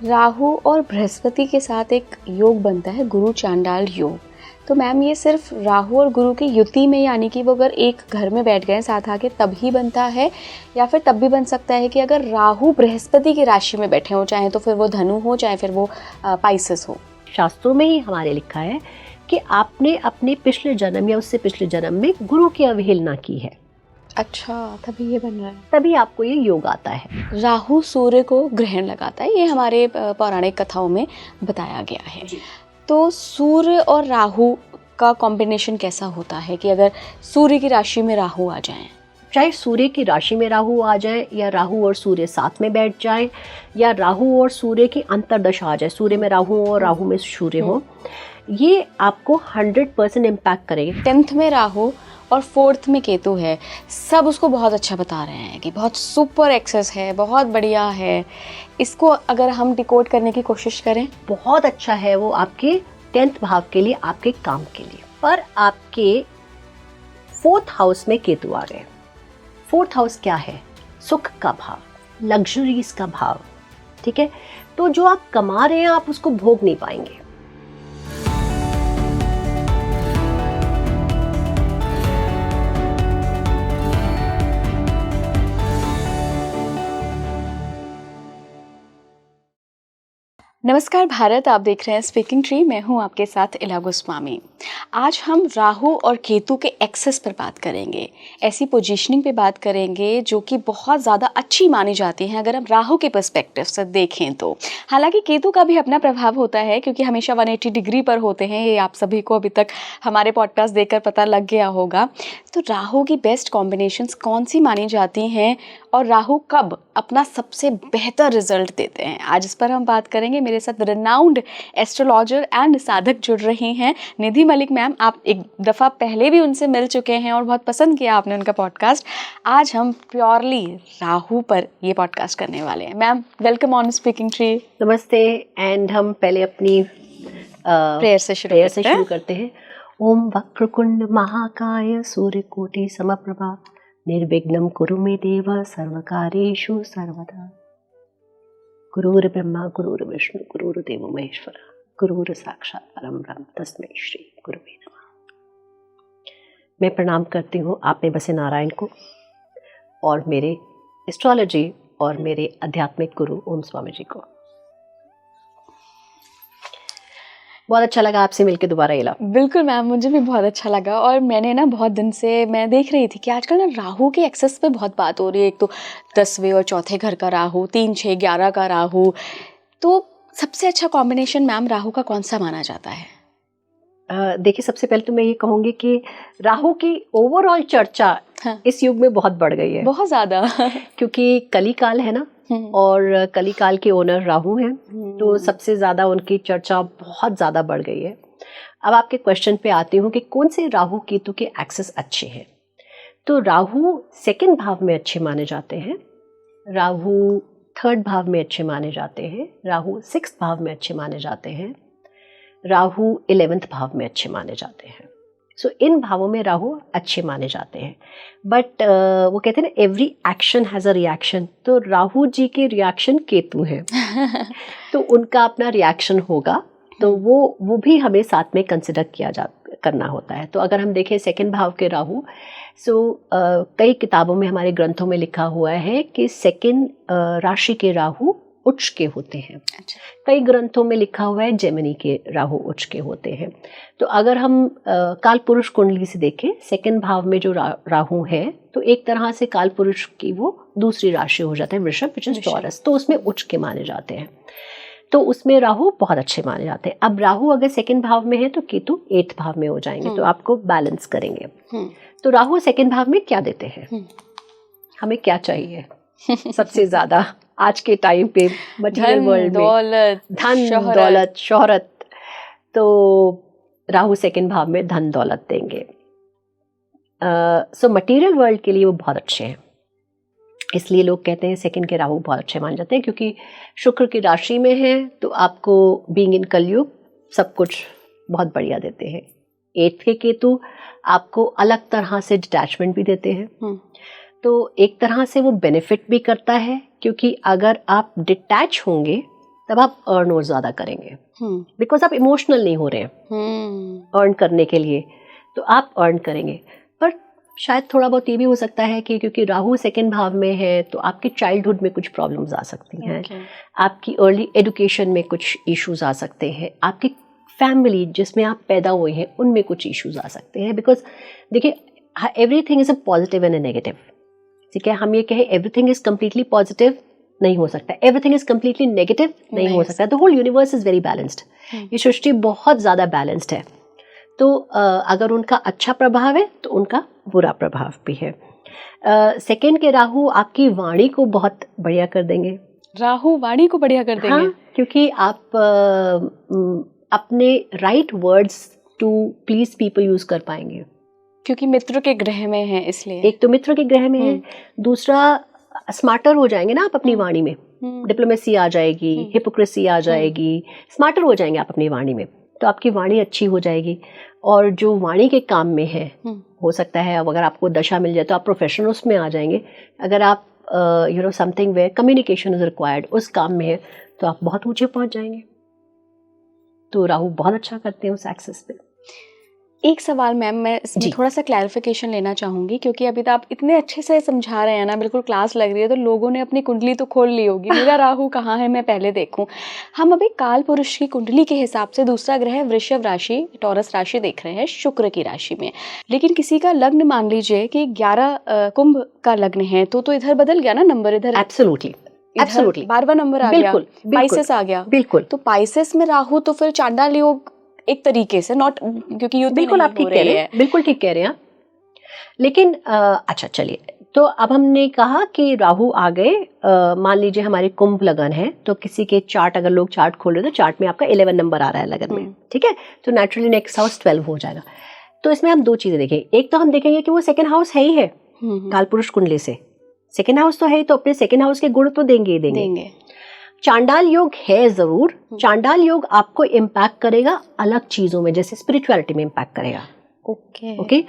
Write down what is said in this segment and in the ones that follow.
राहु और बृहस्पति के साथ एक योग बनता है गुरु चांडाल योग। तो मैम ये सिर्फ राहु और गुरु की युति में, यानी कि वो अगर एक घर में बैठ गए साथ आके तब ही बनता है, या फिर तब भी बन सकता है कि अगर राहु बृहस्पति की राशि में बैठे हो, चाहे तो फिर वो धनु हो चाहे फिर वो पाइसेस हो? शास्त्रों में ही हमारे लिखा है कि आपने अपने पिछले जन्म या उससे पिछले जन्म में गुरु की अवहेलना की है। अच्छा, तभी ये बन रहा है, तभी आपको ये योग आता है। राहु सूर्य को ग्रहण लगाता है, ये हमारे पौराणिक कथाओं में बताया गया है। तो सूर्य और राहु का कॉम्बिनेशन कैसा होता है कि अगर सूर्य की राशि में राहु आ जाए? चाहे सूर्य की राशि में राहु आ जाए, या राहु और सूर्य साथ में बैठ जाए, या राहु और सूर्य की अंतर्दशा आ जाए, सूर्य में राहु और राहु में सूर्य हो, ये आपको 100% इम्पैक्ट करेगी। 10th में राहु और 4th में केतु है, सब उसको बहुत अच्छा बता रहे हैं कि बहुत सुपर एक्सेस है, बहुत बढ़िया है। इसको अगर हम डिकोड करने की कोशिश करें, बहुत अच्छा है वो आपके 10th भाव के लिए, आपके काम के लिए। पर आपके 4th हाउस में केतु आ गए। 4th हाउस क्या है? सुख का भाव, लग्जरीज का भाव, ठीक है। तो जो आप कमा रहे हैं आप उसको भोग नहीं पाएंगे। नमस्कार भारत, आप देख रहे हैं स्पीकिंग ट्री। मैं हूं आपके साथ इला गोस्वामी। आज हम राहु और केतु के एक्सेस पर बात करेंगे, ऐसी पोजीशनिंग पे बात करेंगे जो कि बहुत ज़्यादा अच्छी मानी जाती है अगर हम राहु के पर्सपेक्टिव से देखें तो। हालांकि केतु का भी अपना प्रभाव होता है क्योंकि हमेशा 180 डिग्री पर होते हैं, ये आप सभी को अभी तक हमारे पॉडकास्ट देखकर पता लग गया होगा। तो राहु की बेस्ट कॉम्बिनेशंस कौन सी मानी जाती हैं और राहु कब अपना सबसे बेहतर रिजल्ट देते हैं, आज इस पर हम बात करेंगे। मेरे साथ रिनाउंड एस्ट्रोलॉजर एंड साधक जुड़ रही हैं, निधि मलिक मैम। आप एक दफ़ा पहले भी उनसे मिल चुके हैं और बहुत पसंद किया आपने उनका पॉडकास्ट। आज हम प्योरली राहु पर ये पॉडकास्ट करने वाले हैं। Ma'am welcome on speaking tree. नमस्ते। एंड हम पहले अपनी प्रेयर से शुरू करते हैं। ओम वक्रकुंड महाकाय सूर्यकोटि समप्रभा निर्विघ्नं कुरु मे देव सर्वकार्येषु सर्वदा। गुरुर् ब्रह्मा गुरुर्विष्णु गुरुर्देवो महेश्वर गुरुर् साक्षात् परम ब्रह्म तस्मै श्री गुरुवे नमः। मैं प्रणाम करती हूँ आप में बसे नारायण को और मेरे एस्ट्रोलॉजी और मेरे आध्यात्मिक गुरु ओम स्वामी जी को। बहुत अच्छा लगा आपसे मिलकर दोबारा इला। बिल्कुल मैम, मुझे भी बहुत अच्छा लगा। और मैंने ना बहुत दिन से मैं देख रही थी कि आजकल ना राहु के एक्सेस पे बहुत बात हो रही है। एक तो 10वें और 4थे घर का राहु, 3, 6, 11 का राहु। तो सबसे अच्छा कॉम्बिनेशन मैम राहु का कौन सा माना जाता है? देखिए, सबसे पहले तो मैं ये कहूँगी कि राहु की ओवरऑल चर्चा इस युग में बहुत बढ़ गई है, बहुत ज़्यादा क्योंकि कली काल है ना, और कली काल के ओनर राहु हैं, तो सबसे ज़्यादा उनकी चर्चा बहुत ज़्यादा बढ़ गई है। अब आपके क्वेश्चन पे आती हूँ कि कौन से राहु केतु के एक्सेस अच्छे हैं। तो राहु 2nd भाव में अच्छे माने जाते हैं, राहु 3rd भाव में अच्छे माने जाते हैं, राहु 6th भाव में अच्छे माने जाते हैं, राहु 11th भाव में अच्छे माने जाते हैं। सो इन भावों में राहु अच्छे माने जाते हैं। बट वो कहते हैं ना, every action has a reaction. तो राहु जी के रिएक्शन केतु हैं तो उनका अपना रिएक्शन होगा, तो वो भी हमें साथ में कंसिडर करना होता है। तो अगर हम देखें 2nd भाव के राहु, कई किताबों में, हमारे ग्रंथों में लिखा हुआ है कि 2nd राशि के राहु उच्च के होते हैं। अच्छा। कई ग्रंथों में लिखा हुआ है जेमिनी के राहु उच्च के होते हैं। तो अगर हम काल पुरुष कुंडली से देखें, 2nd भाव में जो राहु है, तो एक तरह से काल पुरुष की वो दूसरी राशि हो जाता है वृषभ, विच इज टॉरस, तो उसमें उच्च के माने जाते हैं। तो उसमें राहु बहुत अच्छे माने जाते हैं। अब राहु अगर 2nd भाव में है तो केतु 8th भाव में हो जाएंगे, तो आपको बैलेंस करेंगे। तो राहु 2nd भाव में क्या देते हैं, हमें क्या चाहिए सबसे ज्यादा आज के टाइम पे मटेरियल वर्ल्ड में? धन दौलत शोहरत। तो राहु 2nd भाव में धन दौलत देंगे। सो मटेरियल वर्ल्ड के लिए वो बहुत अच्छे हैं, इसलिए लोग कहते हैं 2nd के राहु बहुत अच्छे माने जाते हैं, क्योंकि शुक्र की राशि में है, तो आपको बीइंग इन कलयुग सब कुछ बहुत बढ़िया देते हैं। 8th के केतु आपको अलग तरह से डिटैचमेंट भी देते हैं, तो एक तरह से वो बेनिफिट भी करता है, क्योंकि अगर आप डिटैच होंगे तब आप अर्न और ज़्यादा करेंगे, बिकॉज आप इमोशनल नहीं हो रहे हैं अर्न करने के लिए, तो आप अर्न करेंगे। पर शायद थोड़ा बहुत ये भी हो सकता है कि क्योंकि राहु सेकंड भाव में है तो आपके चाइल्डहुड में कुछ प्रॉब्लम्स आ सकती हैं, आपकी अर्ली एजुकेशन में कुछ इश्यूज आ सकते हैं, आपकी फैमिली जिसमें आप पैदा हुए हैं उनमें कुछ इश्यूज आ सकते हैं। बिकॉज देखिए, everything is a positive and a negative, ठीक है। हम ये कहें एवरीथिंग इज कम्प्लीटली पॉजिटिव, नहीं हो सकता। एवरीथिंग इज कम्प्लीटली नेगेटिव, नहीं हो सकता। The whole universe is very balanced, ये सृष्टि बहुत ज़्यादा बैलेंस्ड है। तो अगर उनका अच्छा प्रभाव है तो उनका बुरा प्रभाव भी है। सेकंड के राहु आपकी वाणी को बहुत बढ़िया कर देंगे। राहु वाणी को बढ़िया कर देंगे? हाँ, क्योंकि आप अपने right words to please people use कर पाएंगे, क्योंकि मित्र के ग्रह में है इसलिए। एक तो मित्र के ग्रह में है, दूसरा स्मार्टर हो जाएंगे ना आप अपनी वाणी में, डिप्लोमेसी आ जाएगी, हिपोक्रेसी आ जाएगी, स्मार्टर हो जाएंगे आप अपनी वाणी में, तो आपकी वाणी अच्छी हो जाएगी। और जो वाणी के काम में है, हो सकता है अब अगर आपको दशा मिल जाए तो आप प्रोफेशनल उसमें आ जाएंगे। अगर आप you know something where communication is required उस काम में है तो आप बहुत ऊंचे पहुंच जाएंगे। तो राहु बहुत अच्छा करते हैं उस एक्सेस पे। एक सवाल मैम, मैं इसमें थोड़ा सा क्लैरिफिकेशन लेना चाहूँगी, क्योंकि अभी तो आप इतने अच्छे से समझा रहे हैं ना, बिल्कुल क्लास लग रही है, तो लोगों ने अपनी कुंडली तो खोल ली होगी, मेरा राहु कहाँ है मैं पहले देखूं। हम अभी काल पुरुष की कुंडली के हिसाब से दूसरा ग्रह वृषभ राशि, टॉरस राशि देख रहे हैं, शुक्र की राशि में। लेकिन किसी का लग्न मान लीजिए कि 11 कुंभ का लग्न है, तो इधर बदल गया ना नंबर, इधर एब्सोल्युटली 12वां नंबर आ गया, पाइसेस आ गया। बिल्कुल, तो पाइसेस में राहु तो फिर चांडाल योग एक तरीके से, नॉट क्योंकि युद्ध बिल्कुल आप ठीक कह रहे हैं, बिल्कुल ठीक कह रहे हैं। लेकिन अच्छा चलिए, तो अब हमने कहा कि राहु आ गए, मान लीजिए हमारे कुंभ लगन है, तो किसी के चार्ट अगर लोग चार्ट खोल रहे हैं तो चार्ट में आपका 11 नंबर आ रहा है लगन में, ठीक है, तो नेचुरली नेक्स्ट हाउस 12 हो जाएगा। तो इसमें हम दो चीजें देखें, एक तो हम देखेंगे कि वो सेकेंड हाउस है ही है कालपुरुष कुंडली से, सेकेंड हाउस तो है, तो अपने सेकेंड हाउस के गुण तो देंगे ही देंगे। चांडाल योग है जरूर, चांडाल योग आपको इम्पैक्ट करेगा अलग चीजों में, जैसे स्पिरिचुअलिटी में इम्पैक्ट करेगा। ओके,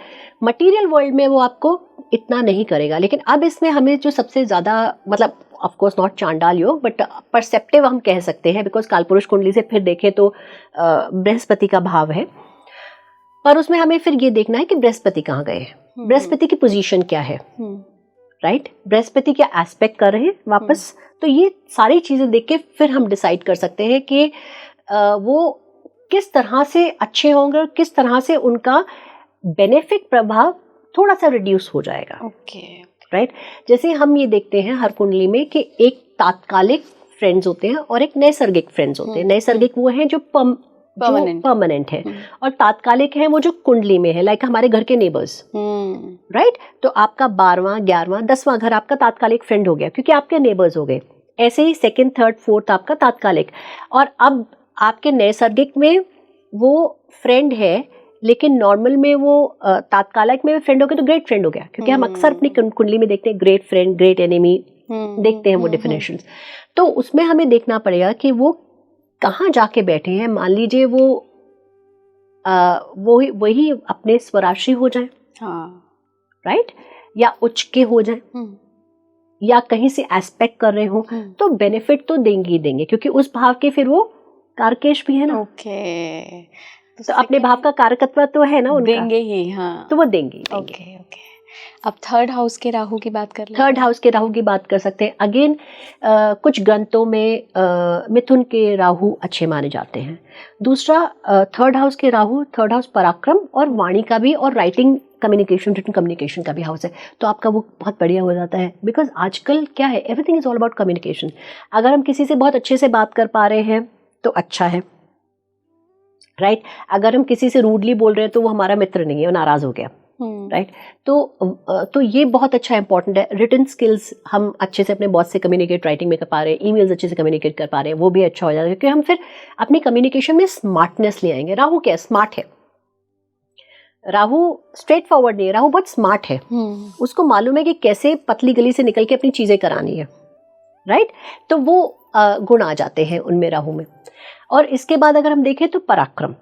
मटेरियल वर्ल्ड में वो आपको इतना नहीं करेगा। लेकिन अब इसमें हमें जो सबसे ज्यादा, मतलब ऑफ कोर्स नॉट चांडाल योग बट परसेप्टिव हम कह सकते हैं, बिकॉज कालपुरुष कुंडली से फिर देखें तो बृहस्पति का भाव है, पर उसमें हमें फिर ये देखना है कि बृहस्पति कहाँ गए, बृहस्पति की पोजीशन क्या है, राइट, बृहस्पति क्या एस्पेक्ट कर रहे हैं वापस। तो ये सारी चीजें देख के फिर हम डिसाइड कर सकते हैं कि वो किस तरह से अच्छे होंगे और किस तरह से उनका बेनिफिट प्रभाव थोड़ा सा रिड्यूस हो जाएगा। राइट, जैसे हम ये देखते हैं हर कुंडली में कि एक तात्कालिक फ्रेंड्स होते हैं और एक नैसर्गिक फ्रेंड्स होते हैं। नैसर्गिक वो हैं जो परमानेंट है, और तात्कालिक है वो जो कुंडली में है, लाइक हमारे घर के नेबर्स, राइट। तो आपका 12वां 11वां 10वां घर आपका तात्कालिक फ्रेंड हो गया क्योंकि आपके नेबर्स हो गए। ऐसे ही सेकंड थर्ड फोर्थ आपका तात्कालिक, और अब आपके नैसर्गिक में वो फ्रेंड है, लेकिन नॉर्मल में वो तात्कालिक में फ्रेंड हो गया तो ग्रेट फ्रेंड हो गया, क्योंकि हम अक्सर अपनी कुंडली में देखते हैं ग्रेट फ्रेंड ग्रेट एनिमी, देखते हैं वो डेफिनेशंस। तो उसमें हमें देखना पड़ेगा कि वो कहाँ जाके बैठे हैं। मान लीजिए वो वही अपने स्वराशि हो जाए, राइट, या उच्च के हो जाए, या कहीं से एस्पेक्ट कर रहे हो, तो बेनिफिट तो देंगे ही देंगे, क्योंकि उस भाव के फिर वो कारकेश भी है ना। तो अपने भाव का कारकत्व तो है ना उनका, देंगे ही, हाँ, तो वो देंगे। अब थर्ड हाउस के राहु की बात कर लें। थर्ड हाउस के राहु की बात कर सकते हैं। अगेन कुछ ग्रंथों में मिथुन के राहु अच्छे माने जाते हैं। दूसरा थर्ड हाउस के राहु, थर्ड हाउस पराक्रम और वाणी का भी, और राइटिंग कम्युनिकेशन, रिटन कम्युनिकेशन का भी हाउस है, तो आपका वो बहुत बढ़िया हो जाता है। बिकॉज आजकल क्या है, everything is all about communication. अगर हम किसी से बहुत अच्छे से बात कर पा रहे हैं तो अच्छा है, राइट। अगर हम किसी से रूडली बोल रहे हैं तो वो हमारा मित्र नहीं है, वो नाराज हो गया, राइट। तो ये बहुत अच्छा इंपॉर्टेंट है। रिटन स्किल्स हम अच्छे से अपने बॉस से कम्युनिकेट राइटिंग में कर पा रहे हैं, ईमेल्स अच्छे से कम्युनिकेट कर पा रहे हैं, वो भी अच्छा हो जाएगा, क्योंकि हम फिर अपनी कम्युनिकेशन में स्मार्टनेस ले आएंगे। राहु क्या स्मार्ट है, राहु स्ट्रेट फॉरवर्ड नहीं है, राहु बहुत स्मार्ट है। उसको मालूम है कि कैसे पतली गली से निकल के अपनी चीजें करानी है, राइट। तो वो गुण आ जाते हैं उनमें, राहु में। और इसके बाद अगर हम देखें तो पराक्रम,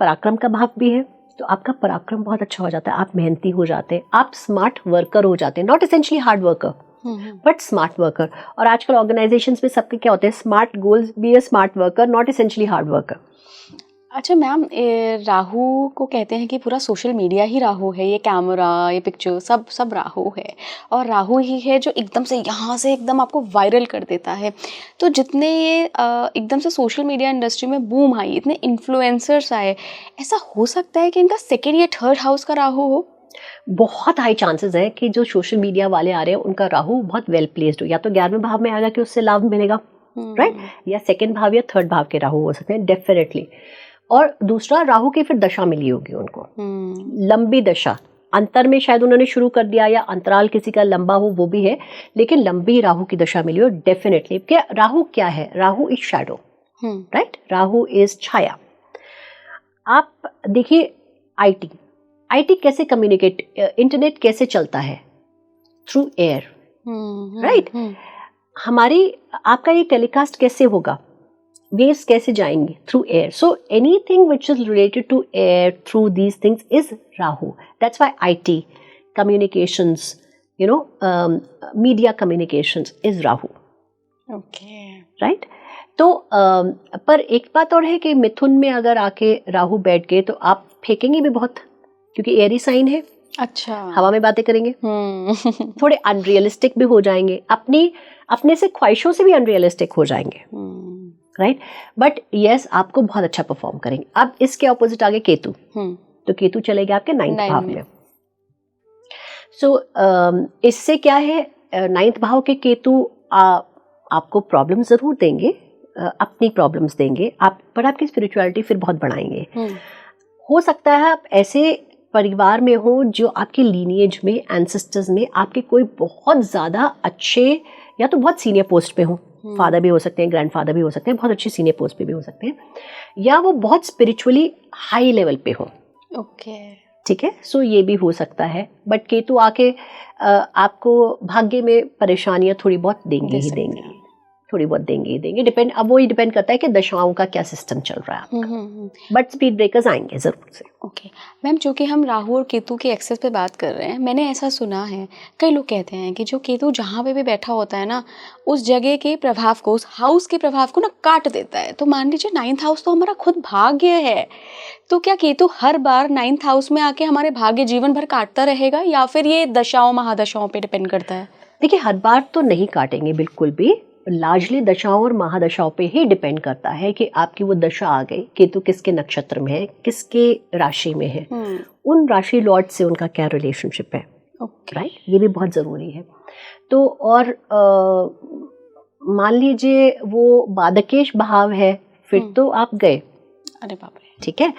पराक्रम का भाव भी है, तो आपका पराक्रम बहुत अच्छा हो जाता है, आप मेहनती हो जाते हैं, आप स्मार्ट वर्कर हो जाते हैं, not essentially hard worker, but smart worker. और आजकल ऑर्गेनाइजेशंस में सबके क्या होते हैं, smart goals, be a smart worker, not essentially hard worker. अच्छा मैम, राहु को कहते हैं कि पूरा सोशल मीडिया ही राहु है, ये कैमरा, ये पिक्चर, सब राहु है, और राहु ही है जो एकदम से यहाँ से एकदम आपको वायरल कर देता है। तो जितने ये एकदम से सोशल मीडिया इंडस्ट्री में बूम आई, इतने इन्फ्लुएंसर्स आए, ऐसा हो सकता है कि इनका सेकेंड या थर्ड हाउस का राहु हो? बहुत हाई चांसेस है कि जो सोशल मीडिया वाले आ रहे हैं उनका राहु बहुत वेल प्लेस्ड हो, या तो 11वें भाव में आएगा कि उससे लाभ मिलेगा, राइट, या सेकंड भाव या थर्ड भाव के राहु हो सकते हैं डेफिनेटली। और दूसरा, राहु की फिर दशा मिली होगी उनको, लंबी दशा, अंतर में शायद उन्होंने शुरू कर दिया, या अंतराल किसी का लंबा हो वो भी है, लेकिन लंबी राहु की दशा मिली हो डेफिनेटली। क्या राहु क्या है? Rahu is shadow, right, Rahu is छाया। आप देखिए आईटी कैसे कम्युनिकेट, इंटरनेट कैसे चलता है? Through air, right. हमारी आपका ये टेलीकास्ट कैसे होगा? वेव्स कैसे जाएंगे? Through air. So anything which is related to air, through these things is Rahu. That's why IT, communications, you know, media communications is Rahu, okay, right. तो पर एक बात और है कि मिथुन में अगर आके राहु बैठ गए तो आप फेंकेंगे भी बहुत, क्योंकि एयरी साइन है। अच्छा, हवा में बातें करेंगे, थोड़े अनरियलिस्टिक भी हो जाएंगे, अपने से ख्वाहिशों से भी अनरियलिस्टिक हो जाएंगे, राइट। बट यस, आपको बहुत अच्छा परफॉर्म करेंगे। अब इसके ऑपोजिट आगे केतु, तो केतु चलेगा आपके 9th भाव में। सो इससे क्या है, 9th भाव के केतु आपको प्रॉब्लम जरूर देंगे, अपनी प्रॉब्लम्स देंगे आप, पर आपकी स्पिरिचुअलिटी फिर बहुत बढ़ाएंगे। हो सकता है आप ऐसे परिवार में हो जो आपके लीनिएज में, एंसेस्टर्स में आपके कोई बहुत ज़्यादा अच्छे या तो बहुत सीनियर पोस्ट पे हो, फादर भी हो सकते हैं, ग्रैंडफादर भी हो सकते हैं, बहुत अच्छी सीनियर पोस्ट पे भी हो सकते हैं, या वो बहुत स्पिरिचुअली हाई लेवल पे हो, ओके, ठीक है। सो ये भी हो सकता है। बट केतु आके आपको भाग्य में परेशानियां थोड़ी बहुत देंगे ही देंगे, थोड़ी बहुत देंगे ही देंगे, डिपेंड, अब वो ही डिपेंड करता है कि दशाओं का क्या सिस्टम चल रहा है आपका। बट स्पीड ब्रेकर्स आएंगे जरूर से। ओके मैम, जो कि हम राहु और केतु के एक्सेस पे बात कर रहे हैं, मैंने ऐसा सुना है, कई लोग कहते हैं कि जो केतु जहाँ पे भी बैठा होता है ना, उस जगह के प्रभाव को, उस हाउस के प्रभाव को ना काट देता है। तो मान लीजिए 9th हाउस तो हमारा खुद भाग्य है, तो क्या केतु हर बार 9th हाउस में आके हमारे भाग्य जीवन भर काटता रहेगा, या फिर ये दशाओं महादशाओं पे डिपेंड करता है? देखिए, हर बार तो नहीं काटेंगे बिल्कुल भी, लार्जली दशाओं और महादशाओं पे ही डिपेंड करता है कि आपकी वो दशा आ गई, केतु किसके नक्षत्र में है, किसके राशि में है, उन राशि लॉर्ड से उनका क्या रिलेशनशिप है, राइट, ये भी बहुत ज़रूरी है। तो और मान लीजिए वो बाधकेश भाव है, फिर तो आप गए, अरे बाप रे, ठीक है।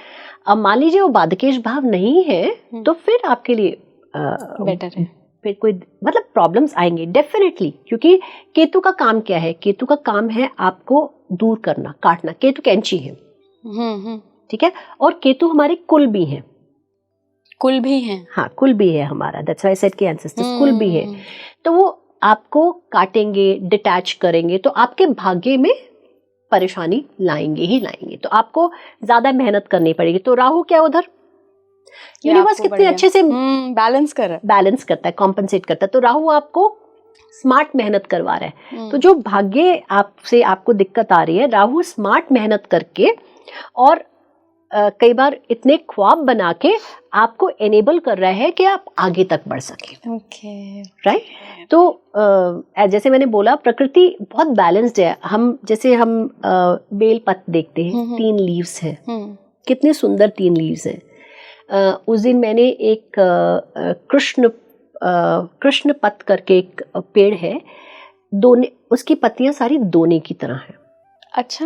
अब मान लीजिए वो बाधकेश भाव नहीं है, तो फिर आपके लिए बेटर है, फिर कोई मतलब प्रॉब्लम्स आएंगे डेफिनेटली, क्योंकि केतु का काम क्या है? केतु का काम है आपको दूर करना, काटना। केतु कैंची है, ठीक है, और केतु हमारे कुल भी हैं, कुल भी हैं, हाँ कुल भी है हमारा, दैट्स व्हाई आई सेड कि एंसेस्टर्स कुल भी है। तो वो आपको काटेंगे, डिटैच करेंगे, तो आपके भाग्य में परेशानी लाएंगे ही लाएंगे, तो आपको ज्यादा मेहनत करनी पड़ेगी। तो राहु क्या उधर, यूनिवर्स कितने अच्छे से बैलेंस करता है, कॉम्पनसेट करता है। तो राहु आपको स्मार्ट मेहनत करवा रहा है। तो जो भाग्य आपसे आपको दिक्कत आ रही है, राहु स्मार्ट मेहनत करके और कई बार इतने ख्वाब बना के आपको एनेबल कर रहा है कि आप आगे तक बढ़ सके, ओके, राइट। तो जैसे मैंने बोला, प्रकृति बहुत बैलेंस्ड है। हम जैसे हम बेल पत्र देखते हैं, 3 लीव्स हैं, कितने सुंदर 3 लीव्स हैं। उस दिन मैंने एक कृष्ण पत्त करके एक पेड़ है, दोने, उसकी पत्तियां सारी दोने की तरह हैं। अच्छा,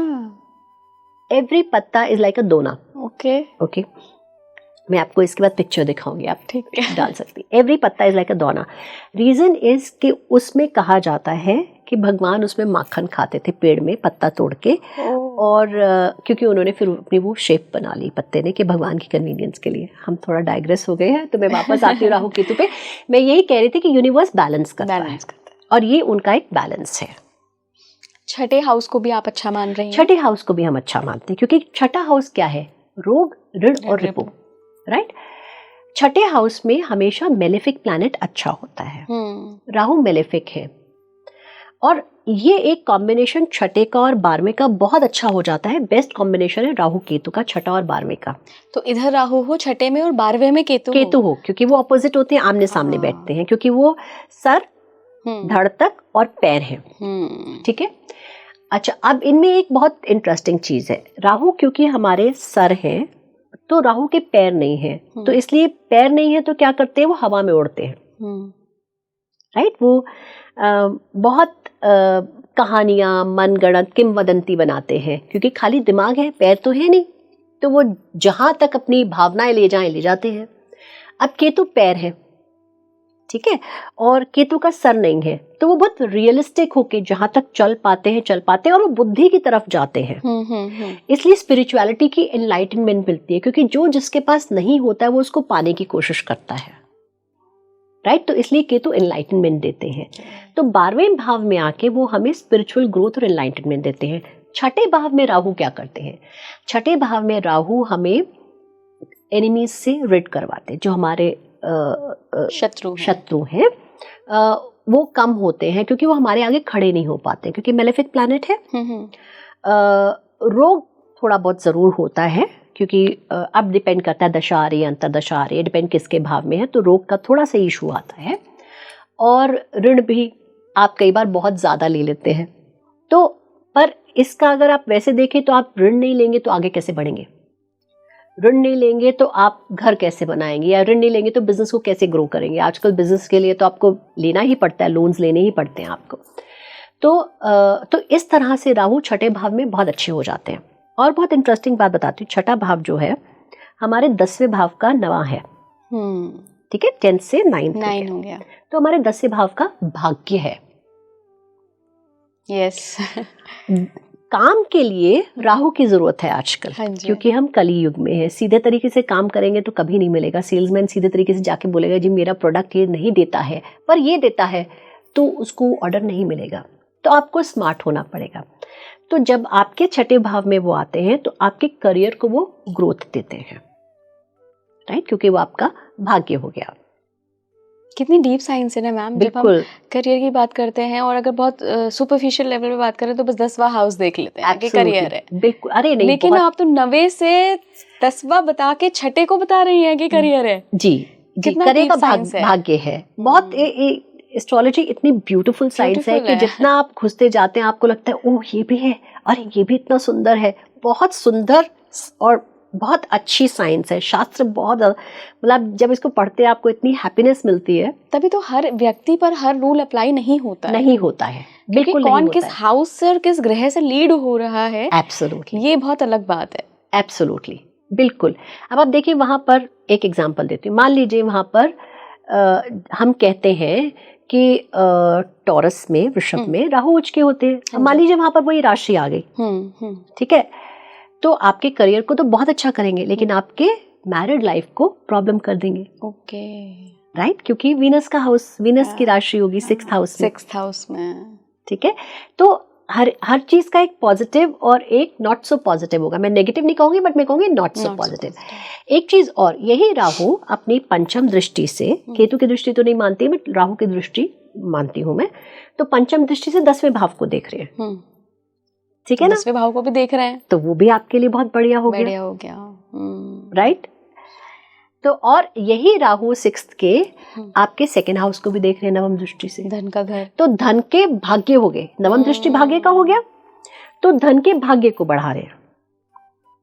एवरी पत्ता इज लाइक अ दोना। ओके, मैं आपको इसके बाद पिक्चर दिखाऊंगी, आप ठीक है डाल सकती। एवरी पत्ता इज लाइक अ दोना। रीजन इज कि उसमें कहा जाता है कि भगवान उसमें माखन खाते थे, पेड़ में पत्ता तोड़ के, और क्योंकि उन्होंने फिर अपनी वो शेप बना ली पत्ते ने कि भगवान की कन्वीनियंस के लिए। हम थोड़ा डाइग्रेस हो गए हैं, तो मैं वापस आती हूँ राहु केतु पे। मैं यही कह रही थी कि यूनिवर्स बैलेंस करता है, और ये उनका एक बैलेंस है। छठे हाउस को भी आप अच्छा मान रही हैं? छठे हाउस को भी हम अच्छा मानते हैं, क्योंकि छठा हाउस क्या है? रोग, ऋण और रिपु, राइट। छठे हाउस में हमेशा मेलेफिक प्लैनेट अच्छा होता है। राहु मेलेफिक है और ये एक कॉम्बिनेशन छठे का और 12वें का बहुत अच्छा हो जाता है। बेस्ट कॉम्बिनेशन है राहु केतु का, छठा और 12वें का। तो इधर राहु हो छठे में और 12वें में केतु हो, क्योंकि वो ऑपोजिट होते हैं, आमने सामने बैठते हैं, क्योंकि वो सर, धड़ तक और पैर हैं। ठीक है। अच्छा, अब इनमें एक बहुत इंटरेस्टिंग चीज है, राहु क्योंकि हमारे सर हैं तो राहु के पैर नहीं है, तो इसलिए पैर नहीं है तो क्या करते हैं, वो हवा में उड़ते हैं। राइट। वो बहुत कहानियां, मनगढ़ंत, किंवदंती बनाते हैं, क्योंकि खाली दिमाग है, पैर तो है नहीं, तो वो जहां तक अपनी भावनाएं ले जाएं ले जाते हैं। अब केतु पैर है, ठीक है, और केतु का सर नहीं है, तो वो बहुत रियलिस्टिक होके जहां तक चल पाते हैं और वो बुद्धि की तरफ जाते हैं। इसलिए स्पिरिचुअलिटी की एनलाइटनमेंट मिलती है, क्योंकि जो जिसके पास नहीं होता है वो उसको पाने की कोशिश करता है। राइट। तो इसलिए केतु एनलाइटनमेंट देते हैं। तो 12वें भाव में आके वो हमें स्पिरिचुअल ग्रोथ और एनलाइटनमेंट देते हैं। छठे भाव में राहु क्या करते हैं, छठे भाव में राहु हमें एनिमीज से रिड करवाते हैं, जो हमारे शत्रु हैं वो कम होते हैं, क्योंकि वो हमारे आगे खड़े नहीं हो पाते, क्योंकि मेलेफिक प्लैनेट है। रोग थोड़ा बहुत जरूर होता है, क्योंकि अब डिपेंड करता है दशा आ रही है, अंतरदशा आ रही है, डिपेंड किसके भाव में है, तो रोग का थोड़ा सा इशू आता है। और ऋण भी आप कई बार बहुत ज्यादा ले लेते हैं, तो पर इसका अगर आप वैसे देखें तो आप ऋण नहीं लेंगे तो आगे कैसे बढ़ेंगे, ऋण नहीं लेंगे तो आप घर कैसे बनाएंगे, या ऋण नहीं लेंगे तो बिजनेस को कैसे ग्रो करेंगे। आजकल बिजनेस के लिए तो आपको लेना ही पड़ता है, लोन्स लेने ही पड़ते हैं आपको। तो इस तरह से राहु छठे भाव में बहुत अच्छे हो जाते हैं। और बहुत इंटरेस्टिंग बात बताती हूँ, छठा भाव जो है हमारे 10वें भाव का 9वां है। ठीक है, 10 से 9 हो गया, तो हमारे 10वें भाव का भाग्य है। यस। काम के लिए राहु की जरूरत है आजकल, क्योंकि हम कली युग में हैं। सीधे तरीके से काम करेंगे तो कभी नहीं मिलेगा। सेल्समैन सीधे तरीके से जाके बोलेगा जी मेरा प्रोडक्ट ये नहीं देता है पर ये देता है, तो उसको ऑर्डर नहीं मिलेगा। तो आपको स्मार्ट होना पड़ेगा। तो जब आपके छठे भाव में वो आते हैं तो आपके करियर को वो ग्रोथ देते हैं। राइट, क्योंकि वो आपका भाग्य हो गया। कितनी डीप साइंस है ना मैम। जब हम करियर की बात करते हैं और अगर बहुत सुपरफिशियल लेवल पे बात करें तो बस 10वां हाउस देख लेते हैं कि करियर है। बिल्कुल। अरे नहीं, लेकिन आप तो 9वें से 10वां बता के छठे को बता रही हैं कि करियर है। जी जी, करियर का भाग्य है। बहुत एस्ट्रोलॉजी इतनी ब्यूटीफुल साइंस है कि जितना आप घुसते जाते हैं आपको लगता है ओह ये भी है, अरे ये भी इतना सुंदर है। बहुत सुंदर और बहुत अच्छी साइंस है। शास्त्र बहुत, मतलब जब इसको पढ़ते हैं आपको इतनी हैप्पीनेस मिलती है। तभी तो हर व्यक्ति पर हर रूल अप्लाई नहीं होता है। बिल्कुल कौन किस हाउस से और किस ग्रह से लीड हो रहा है, एब्सोल्युटली, ये बहुत अलग बात है। एब्सोल्युटली, बिल्कुल। अब आप देखिए, वहां पर एक एग्जांपल देती हूँ। मान लीजिए वहां पर हम कहते हैं कि टॉरस में, वृषभ में राहु उच्च के होते हैं। मान लीजिए वहां पर वही राशि आ गई, ठीक है, तो आपके करियर को तो बहुत अच्छा करेंगे, लेकिन आपके मैरिड लाइफ को प्रॉब्लम कर देंगे। ओके, राइट, क्योंकि वीनस का हाउस, वीनस की राशि होगी 6th हाउस में। ठीक है, तो हर चीज का एक पॉजिटिव और एक नॉट सो पॉजिटिव होगा। मैं नेगेटिव नहीं कहूंगी, बट मैं कहूंगी नॉट सो पॉजिटिव। एक चीज और, यही राहु अपनी पंचम दृष्टि से, केतु की दृष्टि तो नहीं मानती, बट राहु की दृष्टि मानती हूं मैं, तो पंचम दृष्टि से 10वें भाव को देख रहे हैं। ठीक है ना, 10वें भाव को भी देख रहे हैं, तो वो भी आपके लिए बहुत बढ़िया हो गया। राइट। तो और यही राहु 6th के आपके 2nd हाउस को भी देख रहे हैं नवम दृष्टि से, धन का घर। तो धन के भाग्य हो गए, नवम दृष्टि भाग्य का हो गया, तो धन के भाग्य को बढ़ा रहे हैं।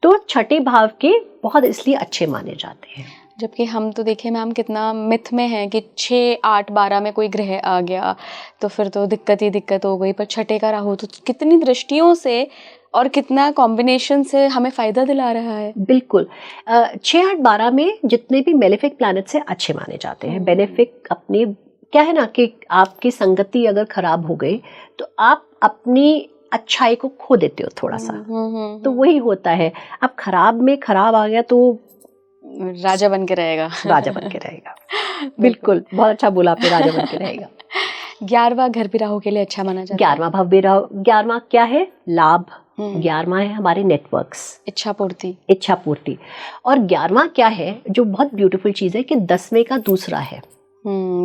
तो छठे भाव के बहुत इसलिए अच्छे माने जाते हैं। जबकि हम तो देखें मैम कितना मिथ में है कि 6, 8, 12 में कोई ग्रह आ गया तो फिर तो दिक्कत हो गई। पर छठे का राहु तो कितनी दृष्टियों से और कितना कॉम्बिनेशन से हमें फायदा दिला रहा है। बिल्कुल। 6, 8, 12 में जितने भी मेलेफिक प्लैनेट से अच्छे माने जाते हैं। बेनिफिक अपनी क्या है ना, कि आपकी संगति अगर खराब हो गई तो आप अपनी अच्छाई को खो देते हो थोड़ा सा। तो वही होता है। अब खराब में खराब आ गया तो राजा बन के रहेगा। राजा बन के रहेगा। बिल्कुल, बहुत अच्छा बोला आपने, राजा बन के रहेगा। 11वां घर भी राहु के लिए अच्छा माना जाता है। 11वां भाव भी राहु, 11वां क्या है, लाभ, 11वां है हमारे नेटवर्क्स, इच्छा पूर्ति। और 11वां क्या है जो बहुत ब्यूटीफुल चीज है कि 10वें का दूसरा है,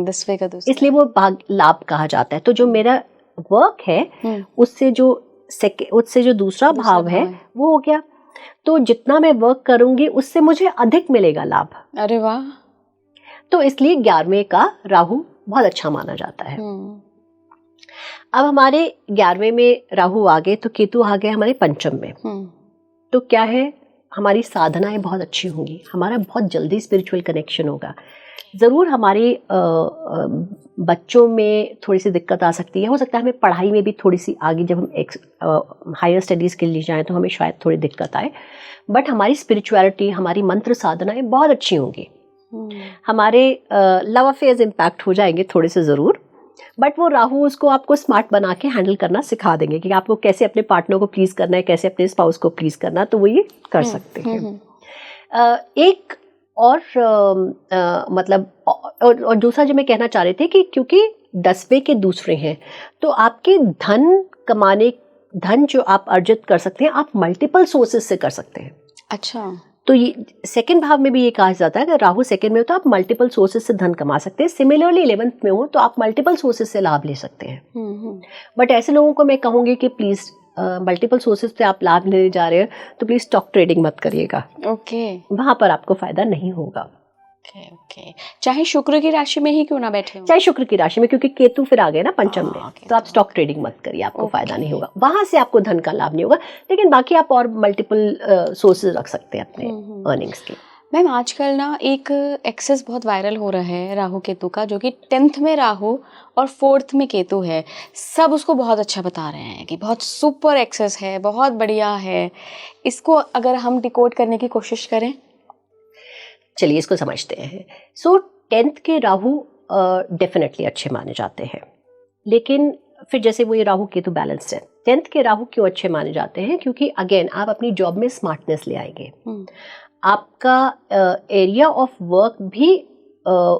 10वें का दूसरा, इसलिए वो भाग लाभ कहा जाता है। तो जो मेरा वर्क है उससे जो दूसरा भाव है वो हो गया, तो जितना मैं वर्क करूंगी उससे मुझे अधिक मिलेगा लाभ। अरे वाह। तो इसलिए 11वें का राहु बहुत अच्छा माना जाता है। अब हमारे 11वें में राहु आ गए तो केतु आ गए हमारे पंचम में। तो क्या है, हमारी साधनाएं बहुत अच्छी होंगी, हमारा बहुत जल्दी स्पिरिचुअल कनेक्शन होगा। ज़रूर हमारे बच्चों में थोड़ी सी दिक्कत आ सकती है, हो सकता है हमें पढ़ाई में भी थोड़ी सी आगे जब हम हायर स्टडीज़ के लिए जाएं तो हमें शायद थोड़ी दिक्कत आए, बट हमारी स्पिरिचुअलिटी, हमारी मंत्र साधनाएं बहुत अच्छी होंगी। हमारे लव अफेयर्स इम्पैक्ट हो जाएंगे थोड़े से ज़रूर, बट वो राहु उसको आपको स्मार्ट बना के हैंडल करना सिखा देंगे कि आपको कैसे अपने पार्टनर को प्लीज़ करना है, कैसे अपने स्पाउस को प्लीज़ करना, तो वो ये कर सकते हैं। एक और मतलब और दूसरा जो मैं कहना चाह रही थी कि क्योंकि 10वें के दूसरे हैं तो आपके धन जो आप अर्जित कर सकते हैं आप मल्टीपल सोर्सेज से कर सकते हैं। अच्छा, तो ये सेकंड भाव में भी ये कहा जाता है कि राहु सेकंड में हो तो आप मल्टीपल सोर्सेज से धन कमा सकते हैं। सिमिलरली 11th में हो तो आप मल्टीपल सोर्सेज से लाभ ले सकते हैं। बट ऐसे लोगों को मैं कहूँगी कि प्लीज़ मल्टीपल सोर्सेज से आप लाभ लेने जा रहे हैं तो प्लीज़ स्टॉक ट्रेडिंग मत करिएगा। ओके, वहाँ पर आपको फ़ायदा नहीं होगा। ओके, चाहे शुक्र की राशि में ही क्यों ना बैठे हो, चाहे शुक्र की राशि में, क्योंकि केतु फिर आ गए ना पंचम में, तो आप स्टॉक ट्रेडिंग मत करिए, आपको फायदा नहीं होगा, वहां से आपको धन का लाभ नहीं होगा। लेकिन बाकी आप और मल्टीपल सोर्सेज रख सकते हैं अपने अर्निंग्स के। मैम आजकल ना एक एक्सेस बहुत वायरल हो रहा है राहु केतु का, जो कि 10th में राहु और 4th में केतु है। सब उसको बहुत अच्छा बता रहे हैं कि बहुत सुपर एक्सेस है, बहुत बढ़िया है। इसको अगर हम डिकोड करने की कोशिश करें, चलिए इसको समझते हैं। सो 10th के राहु डेफिनेटली अच्छे माने जाते हैं, लेकिन फिर जैसे वो ये राहु केतु बैलेंस्ड है, 10th के राहु क्यों अच्छे माने जाते हैं? क्योंकि अगेन आप अपनी जॉब में स्मार्टनेस ले आएंगे। आपका एरिया ऑफ वर्क भी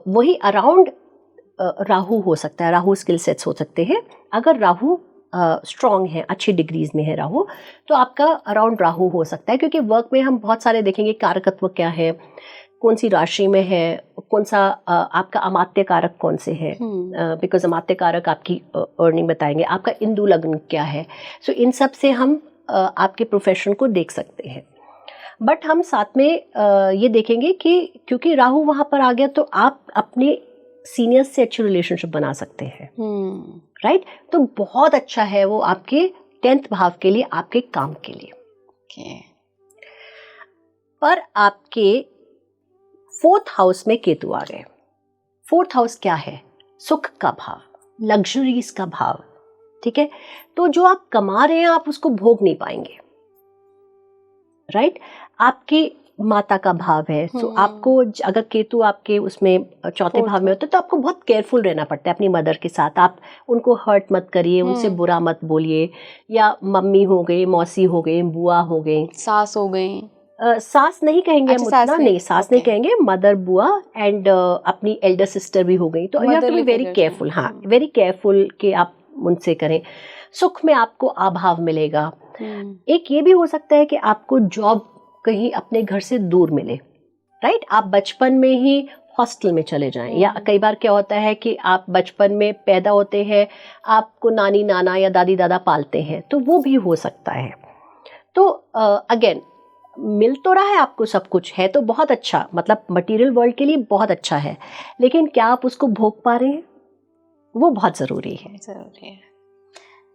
वही अराउंड राहु हो सकता है, राहु स्किल सेट्स हो सकते हैं। अगर राहु स्ट्रॉन्ग है, अच्छी डिग्रीज में है राहु, तो आपका अराउंड राहु हो सकता है। क्योंकि वर्क में हम बहुत सारे देखेंगे कारकत्व क्या है, कौन सी राशि में है, कौन सा आपका अमात्य कारक कौन से है, बिकॉज अमात्य कारक आपकी अर्निंग बताएंगे, आपका इंदु लग्न क्या है। सो इन सब से हम आपके प्रोफेशन को देख सकते हैं। बट हम साथ में ये देखेंगे कि क्योंकि राहु वहाँ पर आ गया तो आप अपने सीनियर्स से अच्छी रिलेशनशिप बना सकते हैं, राइट? तो बहुत अच्छा है वो आपके 10th भाव के लिए, आपके काम के लिए। पर आपके 4th हाउस में केतु आ गए। 4th हाउस क्या है? सुख का भाव, लग्जरीज का भाव, ठीक है? तो जो आप कमा रहे हैं आप उसको भोग नहीं पाएंगे, राइट? आपकी माता का भाव है, सो आपको अगर केतु आपके उसमें चौथे भाव में होता है तो आपको बहुत केयरफुल रहना पड़ता है अपनी मदर के साथ। आप उनको हर्ट मत करिए, उनसे बुरा मत बोलिए, या मम्मी हो गई, मौसी हो गई, बुआ हो गई, सास हो गई, सास नहीं कहेंगे हम उतना, नहीं सास नहीं कहेंगे, मदर, बुआ एंड अपनी एल्डर सिस्टर भी हो गई। तो you have to be very careful, हाँ वेरी केयरफुल कि आप उनसे करें। सुख में आपको अभाव मिलेगा। एक ये भी हो सकता है कि आपको जॉब कहीं अपने घर से दूर मिले, राइट? आप बचपन में ही हॉस्टल में चले जाएं, या कई बार क्या होता है कि आप बचपन में पैदा होते हैं, आपको नानी नाना या दादी दादा पालते हैं, तो वो भी हो सकता है। तो अगेन मिल तो रहा है आपको सब कुछ, है तो बहुत अच्छा, मतलब मटेरियल वर्ल्ड के लिए बहुत अच्छा है, लेकिन क्या आप उसको भोग पा रहे हैं? वो बहुत ज़रूरी है।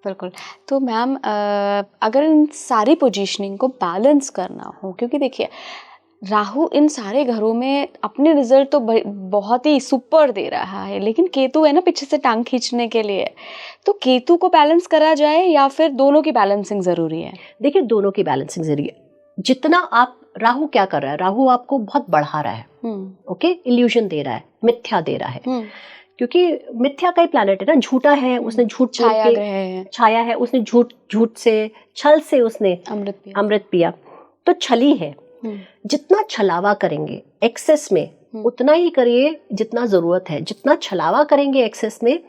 बिल्कुल। तो मैम अगर इन सारी पोजीशनिंग को बैलेंस करना हो, क्योंकि देखिए राहु इन सारे घरों में अपने रिजल्ट तो बहुत ही सुपर दे रहा है, लेकिन केतु है ना पीछे से टांग खींचने के लिए, तो केतु को बैलेंस करा जाए या फिर दोनों की बैलेंसिंग ज़रूरी है? देखिए दोनों की बैलेंसिंग ज़रूरी है। जितना आप, राहु क्या कर रहा है? राहु आपको बहुत बढ़ा रहा है, ओके, इल्यूजन दे रहा है, मिथ्या दे रहा है, क्योंकि मिथ्या का ही प्लैनेट है ना, झूठा है, उसने झूठ छाया है, उसने झूठ से, छल से उसने अमृत पिया, तो छली है। जितना छलावा करेंगे एक्सेस में, उतना ही करिए जितना जरूरत है। जितना छलावा करेंगे एक्सेस में,